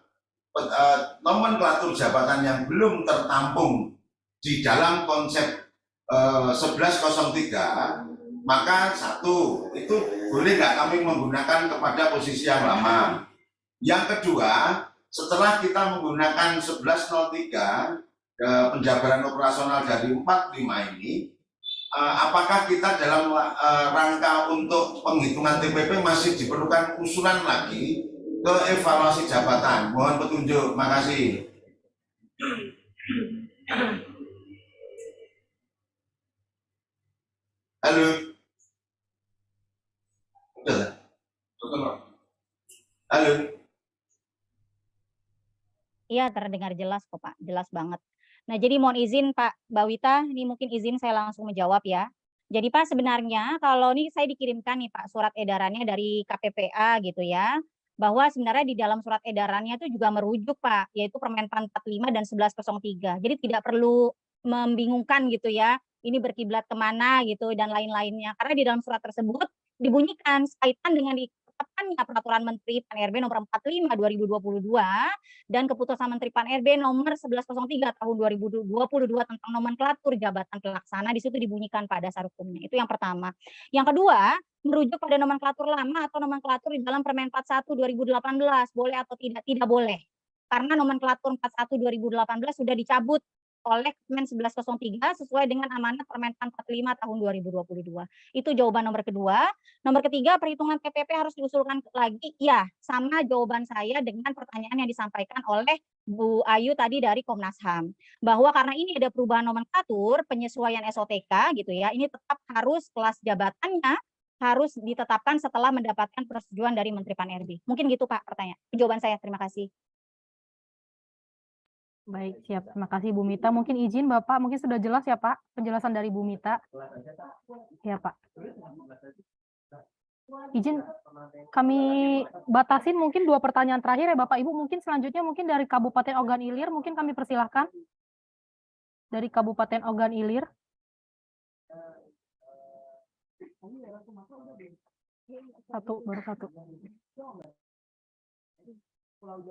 nomenklatur jabatan yang belum tertampung di dalam konsep 1103, maka satu, itu boleh nggak kami menggunakan kepada posisi yang lama. Yang kedua, setelah kita menggunakan 1103 penjabaran operasional dari 45 ini, apakah kita dalam rangka untuk penghitungan TPP masih diperlukan usulan lagi ke evaluasi jabatan? Mohon petunjuk. Makasih. Halo. Halo. Iya, terdengar jelas kok Pak, jelas banget. Nah, jadi mohon izin Pak Bawita, ini mungkin izin saya langsung menjawab ya. Jadi Pak, sebenarnya kalau ini saya dikirimkan nih Pak surat edarannya dari KPPA gitu ya, bahwa sebenarnya di dalam surat edarannya itu juga merujuk Pak, yaitu Permenpan 45 dan 1103. Jadi tidak perlu membingungkan gitu ya, ini berkiblat kemana gitu dan lain-lainnya. Karena di dalam surat tersebut dibunyikan kaitan dengan ditetapkannya Peraturan Menteri Pan-RB nomor 45 2022 dan Keputusan Menteri Pan-RB nomor 1103 tahun 2022 tentang nomenklatur jabatan pelaksana, di situ dibunyikan Pak dasar hukumnya. Itu yang pertama. Yang kedua, merujuk pada nomenklatur lama atau nomenklatur di dalam Permen 41 2018, boleh atau tidak? Tidak boleh. Karena nomenklatur 41 2018 sudah dicabut oleh Permen 1103 sesuai dengan amanat Permenpan 45 tahun 2022. Itu jawaban nomor kedua. Nomor ketiga, perhitungan TPP harus diusulkan lagi. Ya, sama jawaban saya dengan pertanyaan yang disampaikan oleh Bu Ayu tadi dari Komnas HAM. Bahwa karena ini ada perubahan nomenklatur, penyesuaian SOTK gitu ya, ini tetap harus kelas jabatannya harus ditetapkan setelah mendapatkan persetujuan dari Menteri Pan-RB. Mungkin gitu Pak pertanyaan. Jawaban saya, terima kasih. Baik, siap. Terima kasih Bu Mita. Mungkin izin Bapak, mungkin sudah jelas ya Pak penjelasan dari Bu Mita. Ya Pak. Izin kami batasin mungkin 2 pertanyaan terakhir ya Bapak Ibu. Mungkin selanjutnya mungkin dari Kabupaten Ogan Ilir, mungkin kami persilahkan. Dari Kabupaten Ogan Ilir. Baru satu.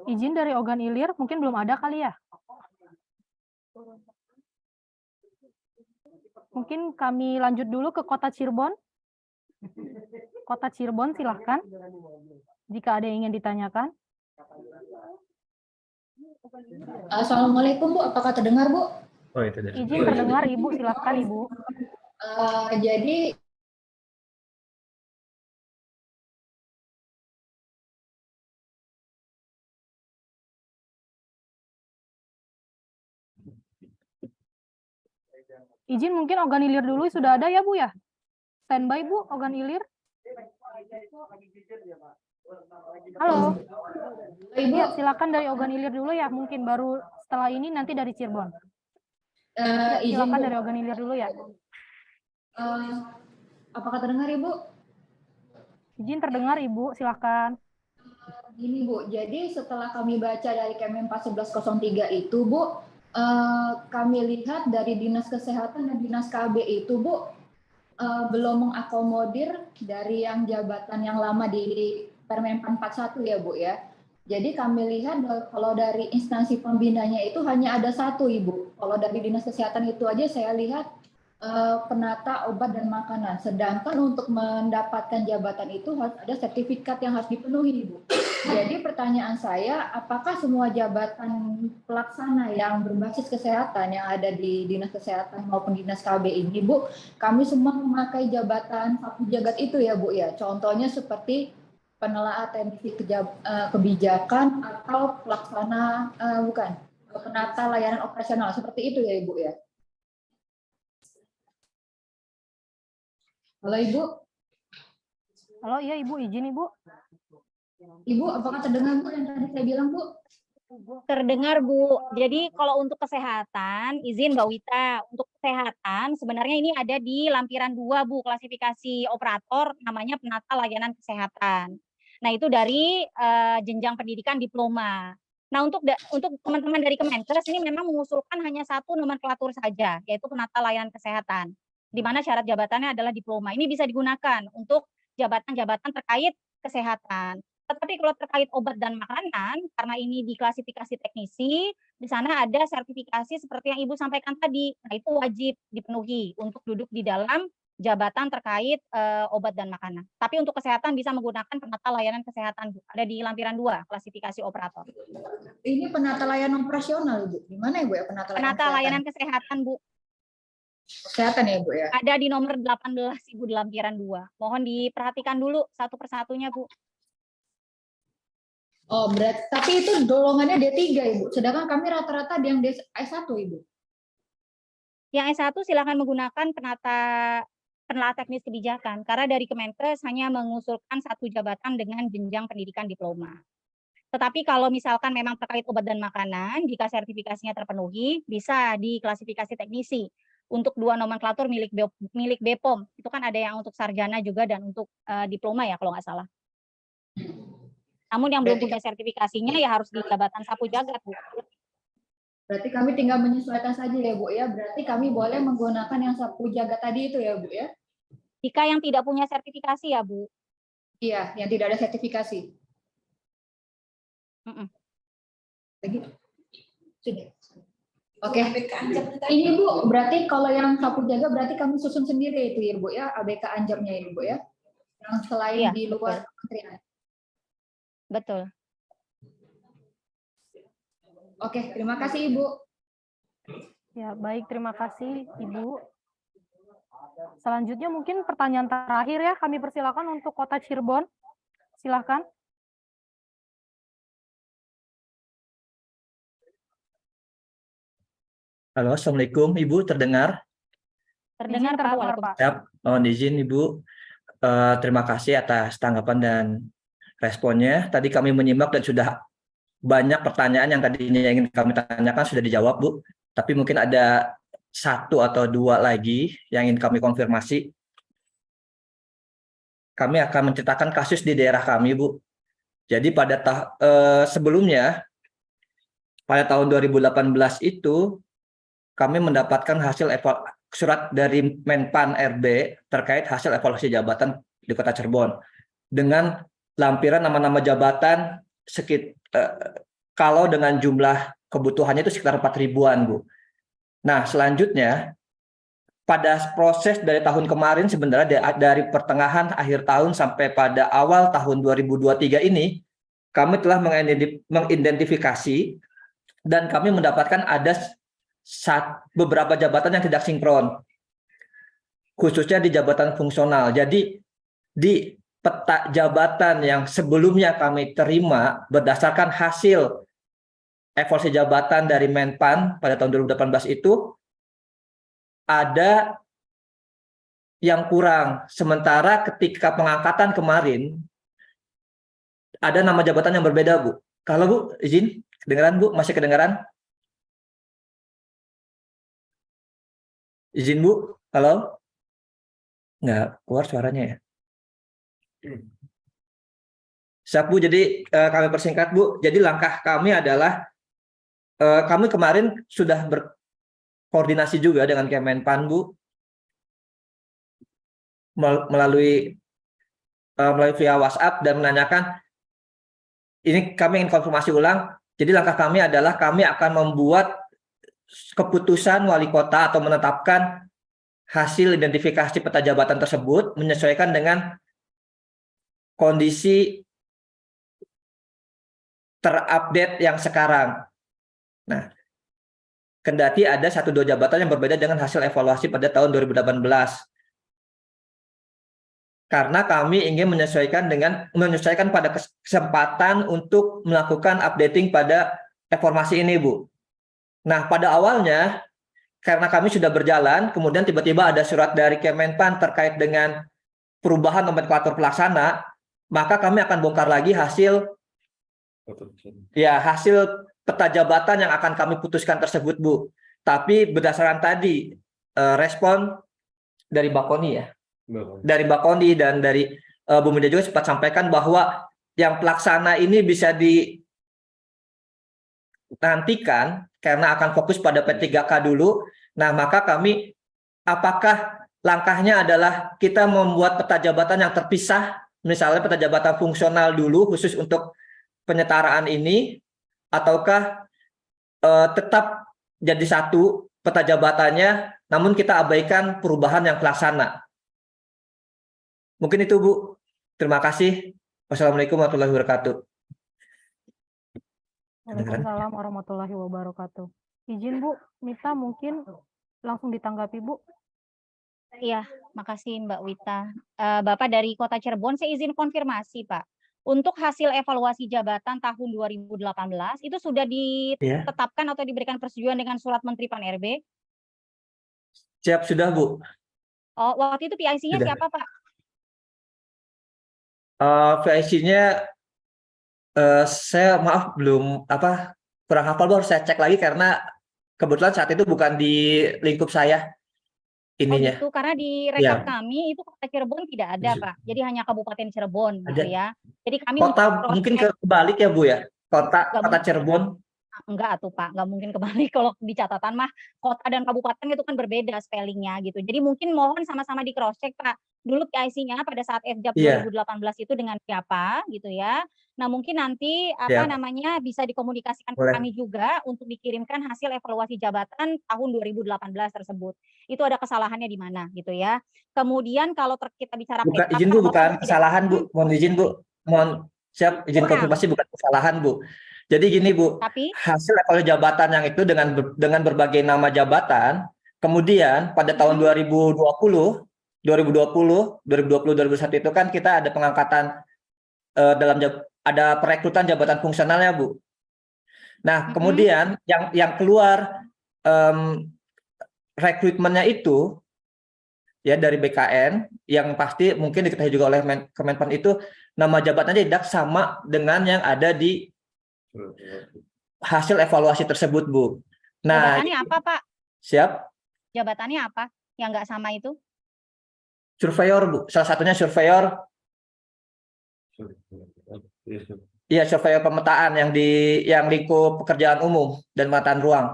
Izin dari Ogan Ilir, mungkin belum ada kali ya? Mungkin kami lanjut dulu ke Kota Cirebon. Kota Cirebon, silahkan. Jika ada yang ingin ditanyakan. Assalamualaikum Bu, apakah terdengar Bu? Oh, itu dari. Izin terdengar Ibu, silahkan Ibu. Jadi Izin mungkin Ogan Ilir dulu sudah ada ya Bu ya? Standby Bu, Ogan Ilir. Halo. Ibu, Ya, silakan dari Ogan Ilir dulu ya, mungkin baru setelah ini nanti dari Cirebon. Ya, silakan dari Ogan Ilir dulu ya. apakah terdengar Ibu? Izin terdengar Ibu, silakan. Gini Bu, jadi setelah kami baca dari Kemen 1103 itu Bu, kami lihat dari Dinas Kesehatan dan Dinas KB itu Bu, belum mengakomodir dari yang jabatan yang lama di Permenpan 41 ya Bu ya. Jadi kami lihat kalau dari instansi pembinanya itu hanya ada 1 Ibu. Kalau dari Dinas Kesehatan itu aja saya lihat penata obat dan makanan. Sedangkan untuk mendapatkan jabatan itu harus ada sertifikat yang harus dipenuhi Ibu. Jadi pertanyaan saya, apakah semua jabatan pelaksana yang berbasis kesehatan yang ada di Dinas Kesehatan maupun Dinas KB ini Bu, kami semua memakai jabatan Faku Jagat itu ya Bu ya. Contohnya seperti penelaah teknisi kebijakan atau pelaksana penata layanan operasional seperti itu ya Ibu ya. Halo Ibu. Halo, iya Ibu, izin Ibu. Ibu, apakah terdengar Bu yang tadi saya bilang Bu? Terdengar Bu. Jadi kalau untuk kesehatan, izin Mbak Wita, untuk kesehatan sebenarnya ini ada di lampiran 2 Bu, klasifikasi operator namanya penata layanan kesehatan. Nah itu dari jenjang pendidikan diploma. Nah untuk teman-teman dari Kemenkes ini memang mengusulkan hanya 1 nomenklatur saja, yaitu penata layanan kesehatan, di mana syarat jabatannya adalah diploma. Ini bisa digunakan untuk jabatan-jabatan terkait kesehatan. Tetapi kalau terkait obat dan makanan, karena ini di klasifikasi teknisi, di sana ada sertifikasi seperti yang Ibu sampaikan tadi. Nah, itu wajib dipenuhi untuk duduk di dalam jabatan terkait obat dan makanan. Tapi untuk kesehatan bisa menggunakan penata layanan kesehatan, Bu. Ada di lampiran 2, klasifikasi operator. Ini penata layanan operasional, Ibu. Di mana ya, Bu, ya, penata Layanan kesehatan, Bu. Kesehatan ya, Bu, ya? Ada di nomor 18, Ibu, di lampiran 2. Mohon diperhatikan dulu satu persatunya, Bu. Oh, berarti tapi itu golongannya D3, Ibu. Sedangkan kami rata-rata yang S1, Ibu. Yang S1 silakan menggunakan penata teknis kebijakan, karena dari Kemenkes hanya mengusulkan 1 jabatan dengan jenjang pendidikan diploma. Tetapi kalau misalkan memang terkait obat dan makanan, jika sertifikasinya terpenuhi, bisa diklasifikasi teknisi untuk 2 nomenklatur milik BPOM. Itu kan ada yang untuk sarjana juga dan untuk diploma ya kalau nggak salah. Namun yang belum punya sertifikasinya ya harus di jabatan sapu jagat, Bu. Berarti kami tinggal menyesuaikan saja ya, Bu, ya. Berarti kami boleh menggunakan yang sapu jagat tadi itu ya, Bu, ya. Jika yang tidak punya sertifikasi ya, Bu. Iya, yang tidak ada sertifikasi. Lagi. Sudah. Oke. Ini, Bu, berarti kalau yang sapu jaga berarti kami susun sendiri itu ya, Bu, ya, ABK Anjapnya ini, Bu, ya. Yang selain di luar kementerian. Betul. Oke, terima kasih Ibu. Ya, baik, terima kasih Ibu. Selanjutnya mungkin pertanyaan terakhir ya, kami persilakan untuk Kota Cirebon. Silakan. Halo, Assalamualaikum Ibu, terdengar? Terdengar, Pak. Siap, mohon izin Ibu. Terima kasih atas tanggapan dan responnya. Tadi kami menyimak dan sudah banyak pertanyaan yang tadinya ingin kami tanyakan sudah dijawab, Bu. Tapi mungkin ada 1 atau 2 lagi yang ingin kami konfirmasi. Kami akan menceritakan kasus di daerah kami, Bu. Jadi pada sebelumnya, pada tahun 2018 itu, kami mendapatkan hasil surat dari Menpan RB terkait hasil evaluasi jabatan di Kota Cirebon. Dengan lampiran nama-nama jabatan kalau dengan jumlah kebutuhannya itu sekitar 4.000-an, Bu. Nah, selanjutnya pada proses dari tahun kemarin sebenarnya dari pertengahan akhir tahun sampai pada awal tahun 2023 ini kami telah mengidentifikasi dan kami mendapatkan ada beberapa jabatan yang tidak sinkron, khususnya di jabatan fungsional. Jadi di peta jabatan yang sebelumnya kami terima berdasarkan hasil evaluasi jabatan dari Menpan pada tahun 2018 itu ada yang kurang. Sementara ketika pengangkatan kemarin ada nama jabatan yang berbeda, Bu. Kalau Bu, izin, kedengaran Bu? Masih kedengaran? Izin Bu, halo? Nggak keluar suaranya ya? Siap Bu, jadi kami persingkat Bu. Jadi langkah kami adalah kami kemarin sudah berkoordinasi juga dengan Kemenpan Bu melalui via WhatsApp dan menanyakan ini kami ingin konfirmasi ulang. Jadi langkah kami adalah kami akan membuat keputusan wali kota atau menetapkan hasil identifikasi peta jabatan tersebut menyesuaikan dengan kondisi terupdate yang sekarang. Nah, kendati ada 1-2 jabatan yang berbeda dengan hasil evaluasi pada tahun 2018. Karena kami ingin menyesuaikan pada kesempatan untuk melakukan updating pada informasi ini, Bu. Nah, pada awalnya karena kami sudah berjalan, kemudian tiba-tiba ada surat dari Kemenpan terkait dengan perubahan nomenklatur pelaksana, maka kami akan bongkar lagi hasil peta jabatan yang akan kami putuskan tersebut, Bu. Tapi berdasarkan tadi respon dari Bakoni ya, dari Bakoni dan dari Bu Mida juga sempat sampaikan bahwa yang pelaksana ini bisa dinantikan karena akan fokus pada P3K dulu. Nah, maka kami apakah langkahnya adalah kita membuat peta jabatan yang terpisah, misalnya peta jabatan fungsional dulu khusus untuk penyetaraan ini, ataukah tetap jadi satu peta jabatannya, namun kita abaikan perubahan yang pelaksana. Mungkin itu Bu. Terima kasih. Wassalamualaikum warahmatullahi wabarakatuh. Waalaikumsalam warahmatullahi wabarakatuh. Izin Bu, Mita mungkin langsung ditanggapi Bu. Iya, makasih Mbak Wita. Bapak dari Kota Cirebon, saya izin konfirmasi Pak. Untuk hasil evaluasi jabatan tahun 2018 itu sudah ditetapkan atau diberikan persetujuan dengan surat Menteri Pan-RB? Siap, sudah Bu. Oh, waktu itu PIC-nya Sudah. siapa Pak? PIC-nya saya maaf belum kurang hafal, harus saya cek lagi karena kebetulan saat itu bukan di lingkup saya ininya. Oh gitu, karena di rekap kami itu Kota Cirebon tidak ada Pak, jadi hanya Kabupaten Cirebon gitu ya. Jadi kami Kota mungkin kebalik ya Bu ya, kota Cirebon. Enggak tuh Pak, nggak mungkin kebalik. Kalau di catatan mah kota dan kabupaten itu kan berbeda spellingnya gitu. Jadi mungkin mohon sama-sama di cross check Pak. Dulu PIC-nya pada saat FJAP 2018 itu dengan siapa gitu ya. Nah mungkin nanti bisa dikomunikasikan ke kami juga untuk dikirimkan hasil evaluasi jabatan tahun 2018 tersebut. Itu ada kesalahannya di mana gitu ya. Kemudian kalau kita bicara izin Bu, bukan kesalahan Bu. Mohon izin Bu. Mohon siap izin konfirmasi, bukan kesalahan Bu. Jadi gini Bu, hasil evaluasi jabatan yang itu dengan berbagai nama jabatan, kemudian pada tahun 2020, 2021 itu kan kita ada pengangkatan ada perekrutan jabatan fungsionalnya Bu. Nah kemudian yang keluar rekrutmennya itu ya dari BKN, yang pasti mungkin diketahui juga oleh Kemenpan itu nama jabatannya tidak sama dengan yang ada di hasil evaluasi tersebut Bu. Nah, jabatannya apa Pak? Siap. Jabatannya apa yang nggak sama itu? Surveyor Bu, salah satunya surveyor. Iya, surveyor pemetaan yang lingkup pekerjaan umum dan pemetaan ruang.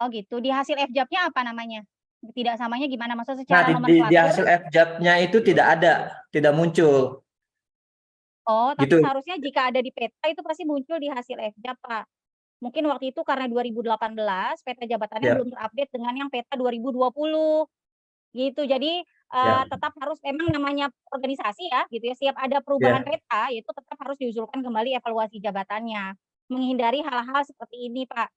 Oh gitu. Di hasil FJAP-nya apa namanya? Tidak samanya gimana? Maksudnya secara nomenklatur? Di hasil FJAP-nya itu tidak ada, tidak muncul. Oh, tapi seharusnya jika ada di peta itu pasti muncul di hasil FJAP, Pak. Mungkin waktu itu karena 2018 peta jabatannya belum terupdate dengan yang peta 2020. Gitu. Jadi tetap harus memang namanya organisasi ya, gitu ya. Setiap ada perubahan peta itu tetap harus diusulkan kembali evaluasi jabatannya. Menghindari hal-hal seperti ini, Pak.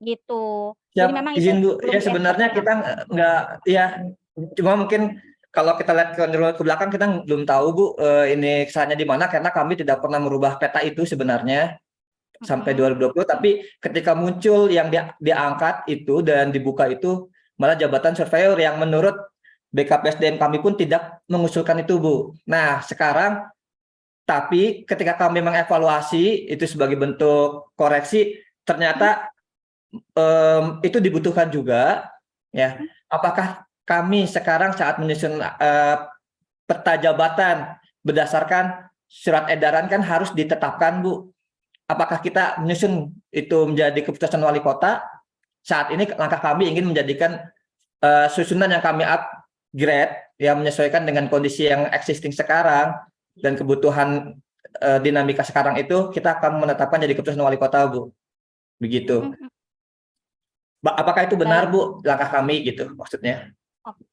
Gitu. Jadi memang izin Bu, ya sebenarnya kita nggak cuma mungkin kalau kita lihat ke belakang kita belum tahu Bu ini kesalahannya di mana, karena kami tidak pernah merubah peta itu sebenarnya sampai 2020, tapi ketika muncul yang diangkat itu dan dibuka itu malah jabatan surveyor yang menurut BKPSDM kami pun tidak mengusulkan itu Bu. Nah sekarang tapi ketika kami mengevaluasi itu sebagai bentuk koreksi, ternyata itu dibutuhkan juga ya. Apakah kami sekarang saat menyusun peta jabatan berdasarkan surat edaran kan harus ditetapkan Bu. Apakah kita menyusun itu menjadi keputusan wali kota? Saat ini langkah kami ingin menjadikan susunan yang kami upgrade yang menyesuaikan dengan kondisi yang existing sekarang dan kebutuhan dinamika sekarang itu, kita akan menetapkan jadi keputusan wali kota Bu. Begitu. Apakah itu benar Bu langkah kami gitu maksudnya?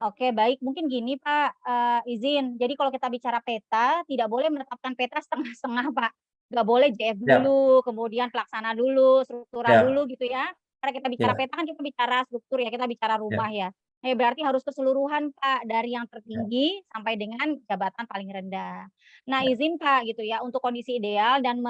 Oke, baik. Mungkin gini Pak, izin. Jadi kalau kita bicara peta, tidak boleh menetapkan peta setengah-setengah Pak. Nggak boleh JF dulu, kemudian pelaksana dulu, struktural dulu gitu ya. Karena kita bicara peta kan kita bicara struktur ya, kita bicara rumah ya. Nah, berarti harus keseluruhan Pak, dari yang tertinggi sampai dengan jabatan paling rendah. Nah izin Pak gitu ya, untuk kondisi ideal dan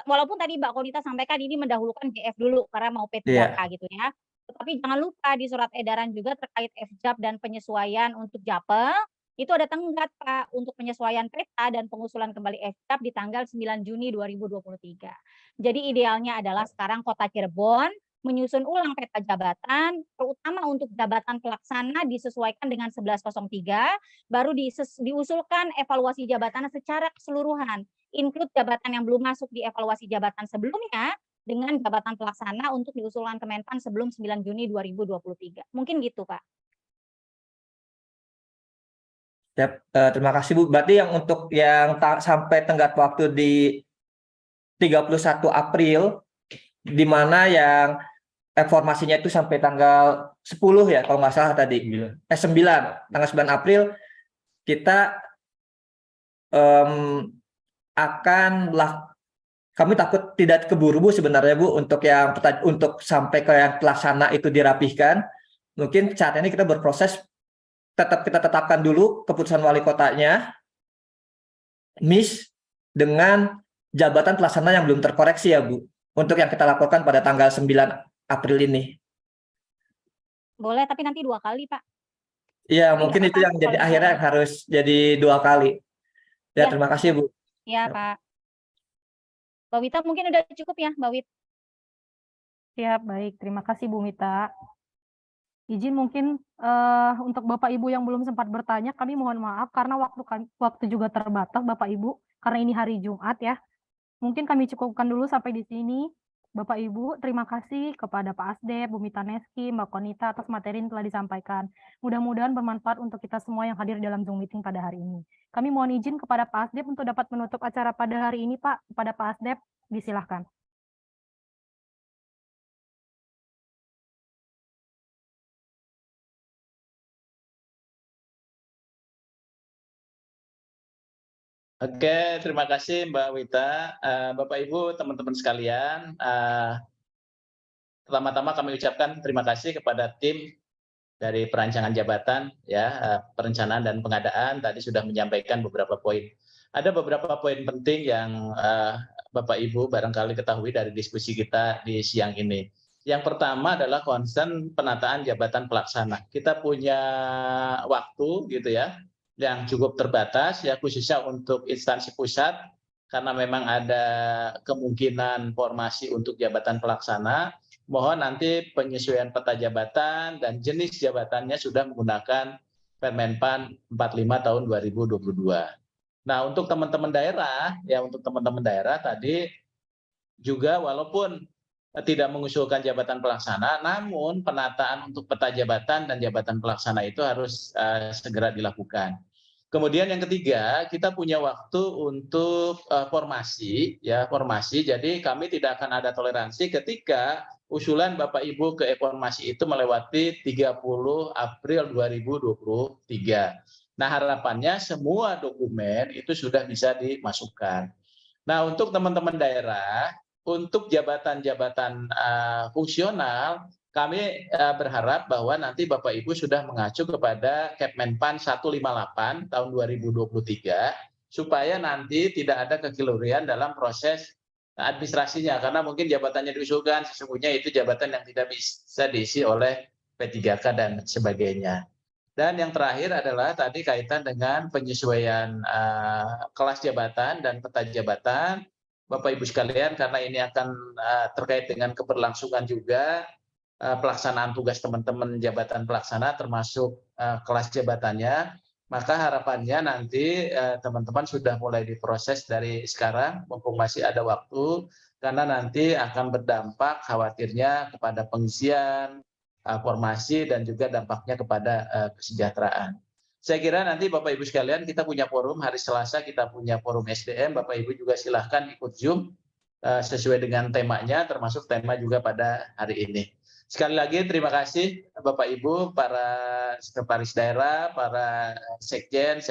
walaupun tadi Mbak Konita sampaikan ini mendahulukan JF dulu karena mau P3K gitu ya. Tetapi jangan lupa di surat edaran juga terkait FJAP dan penyesuaian untuk Japel, itu ada tenggat Pak untuk penyesuaian peta dan pengusulan kembali FJAP di tanggal 9 Juni 2023. Jadi idealnya adalah sekarang Kota Cirebon menyusun ulang peta jabatan, terutama untuk jabatan pelaksana disesuaikan dengan 1103, baru diusulkan evaluasi jabatan secara keseluruhan, include jabatan yang belum masuk di evaluasi jabatan sebelumnya, dengan jabatan pelaksana untuk diusulkan Kemenpan sebelum 9 Juni 2023. Mungkin gitu, Pak. Terima kasih Bu. Berarti yang untuk yang sampai tenggat waktu di 31 April, di mana yang informasinya itu sampai tanggal 10 ya, kalau nggak salah tadi. 9. Tanggal 9 April, kita kami takut tidak keburu Bu sebenarnya Bu untuk sampai ke yang pelaksana itu dirapihkan. Mungkin saat ini kita berproses, kita tetapkan dulu keputusan wali kotanya, MIS dengan jabatan pelaksana yang belum terkoreksi ya Bu, untuk yang kita laporkan pada tanggal 9 April ini. Boleh, tapi nanti 2 kali, Pak. Iya, mungkin itu yang jadi akhirnya harus jadi 2 kali. Ya, terima kasih Bu. Iya, Pak. Mbak Wita mungkin udah cukup ya, Mbak Wit. Siap, baik. Terima kasih Bu Mita. Izin mungkin untuk Bapak Ibu yang belum sempat bertanya, kami mohon maaf karena waktu juga terbatas Bapak Ibu, karena ini hari Jumat ya. Mungkin kami cukupkan dulu sampai di sini. Bapak Ibu, terima kasih kepada Pak Asdep, Bu Mita Neski, Mbak Konita atas materi yang telah disampaikan. Mudah-mudahan bermanfaat untuk kita semua yang hadir dalam Zoom meeting pada hari ini. Kami mohon izin kepada Pak Asdep untuk dapat menutup acara pada hari ini, Pak. Kepada Pak Asdep, disilahkan. Oke, terima kasih Mbak Wita. Bapak Ibu, teman-teman sekalian, pertama-tama kami ucapkan terima kasih kepada tim dari perancangan jabatan, ya, perencanaan dan pengadaan tadi sudah menyampaikan beberapa poin. Ada beberapa poin penting yang Bapak Ibu barangkali ketahui dari diskusi kita di siang ini. Yang pertama adalah concern penataan jabatan pelaksana. Kita punya waktu, gitu ya, yang cukup terbatas, ya, khususnya untuk instansi pusat, karena memang ada kemungkinan formasi untuk jabatan pelaksana. Mohon nanti penyesuaian peta jabatan dan jenis jabatannya sudah menggunakan Permenpan 45 tahun 2022. Nah, untuk teman-teman daerah, ya, untuk teman-teman daerah tadi juga walaupun tidak mengusulkan jabatan pelaksana, namun penataan untuk peta jabatan dan jabatan pelaksana itu harus segera dilakukan. Kemudian yang ketiga, kita punya waktu untuk formasi, ya, formasi. Jadi kami tidak akan ada toleransi ketika usulan Bapak Ibu ke formasi itu melewati 30 April 2023. Nah, harapannya semua dokumen itu sudah bisa dimasukkan. Nah, untuk teman-teman daerah, untuk jabatan-jabatan fungsional, kami berharap bahwa nanti Bapak Ibu sudah mengacu kepada Kepmenpan 158 tahun 2023, supaya nanti tidak ada kekeliruan dalam proses administrasinya, karena mungkin jabatannya diusulkan, sesungguhnya itu jabatan yang tidak bisa diisi oleh P3K dan sebagainya. Dan yang terakhir adalah tadi kaitan dengan penyesuaian kelas jabatan dan peta jabatan. Bapak Ibu sekalian, karena ini akan terkait dengan keberlangsungan juga pelaksanaan tugas teman-teman jabatan pelaksana termasuk kelas jabatannya, maka harapannya nanti teman-teman sudah mulai diproses dari sekarang, mumpung masih ada waktu, karena nanti akan berdampak khawatirnya kepada pengisian, formasi, dan juga dampaknya kepada kesejahteraan. Saya kira nanti Bapak Ibu sekalian kita punya forum hari Selasa, kita punya forum SDM, Bapak Ibu juga silahkan ikut Zoom sesuai dengan temanya, termasuk tema juga pada hari ini. Sekali lagi terima kasih Bapak Ibu, para sekretaris daerah, para sekjen,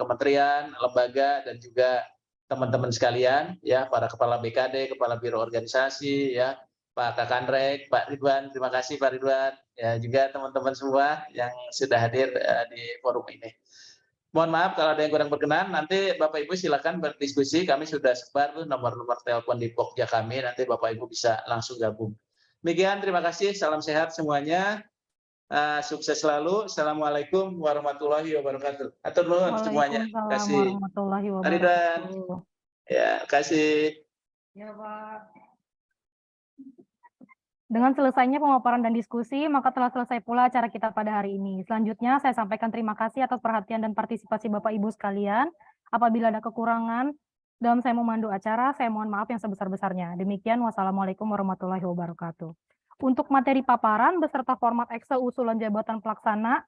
kementerian, lembaga, dan juga teman-teman sekalian, ya, para kepala BKD, kepala biro organisasi, ya, Pak Kakandrek, Pak Ridwan, terima kasih Pak Ridwan, ya, juga teman-teman semua yang sudah hadir di forum ini. Mohon maaf kalau ada yang kurang berkenan, nanti Bapak Ibu silakan berdiskusi, kami sudah sebar nomor-nomor telepon di Pokja kami, nanti Bapak Ibu bisa langsung gabung. Demikian, terima kasih, salam sehat semuanya, sukses selalu, Assalamualaikum warahmatullahi wabarakatuh. Atur nuhun semuanya. Terima kasih. Warahmatullahi Pak Ridwan. wabarakatuh. Ya, kasih. Ya, Pak. Dengan selesainya pemaparan dan diskusi, maka telah selesai pula acara kita pada hari ini. Selanjutnya, saya sampaikan terima kasih atas perhatian dan partisipasi Bapak Ibu sekalian. Apabila ada kekurangan dalam saya memandu acara, saya mohon maaf yang sebesar-besarnya. Demikian, wassalamualaikum warahmatullahi wabarakatuh. Untuk materi paparan beserta format Excel usulan jabatan pelaksana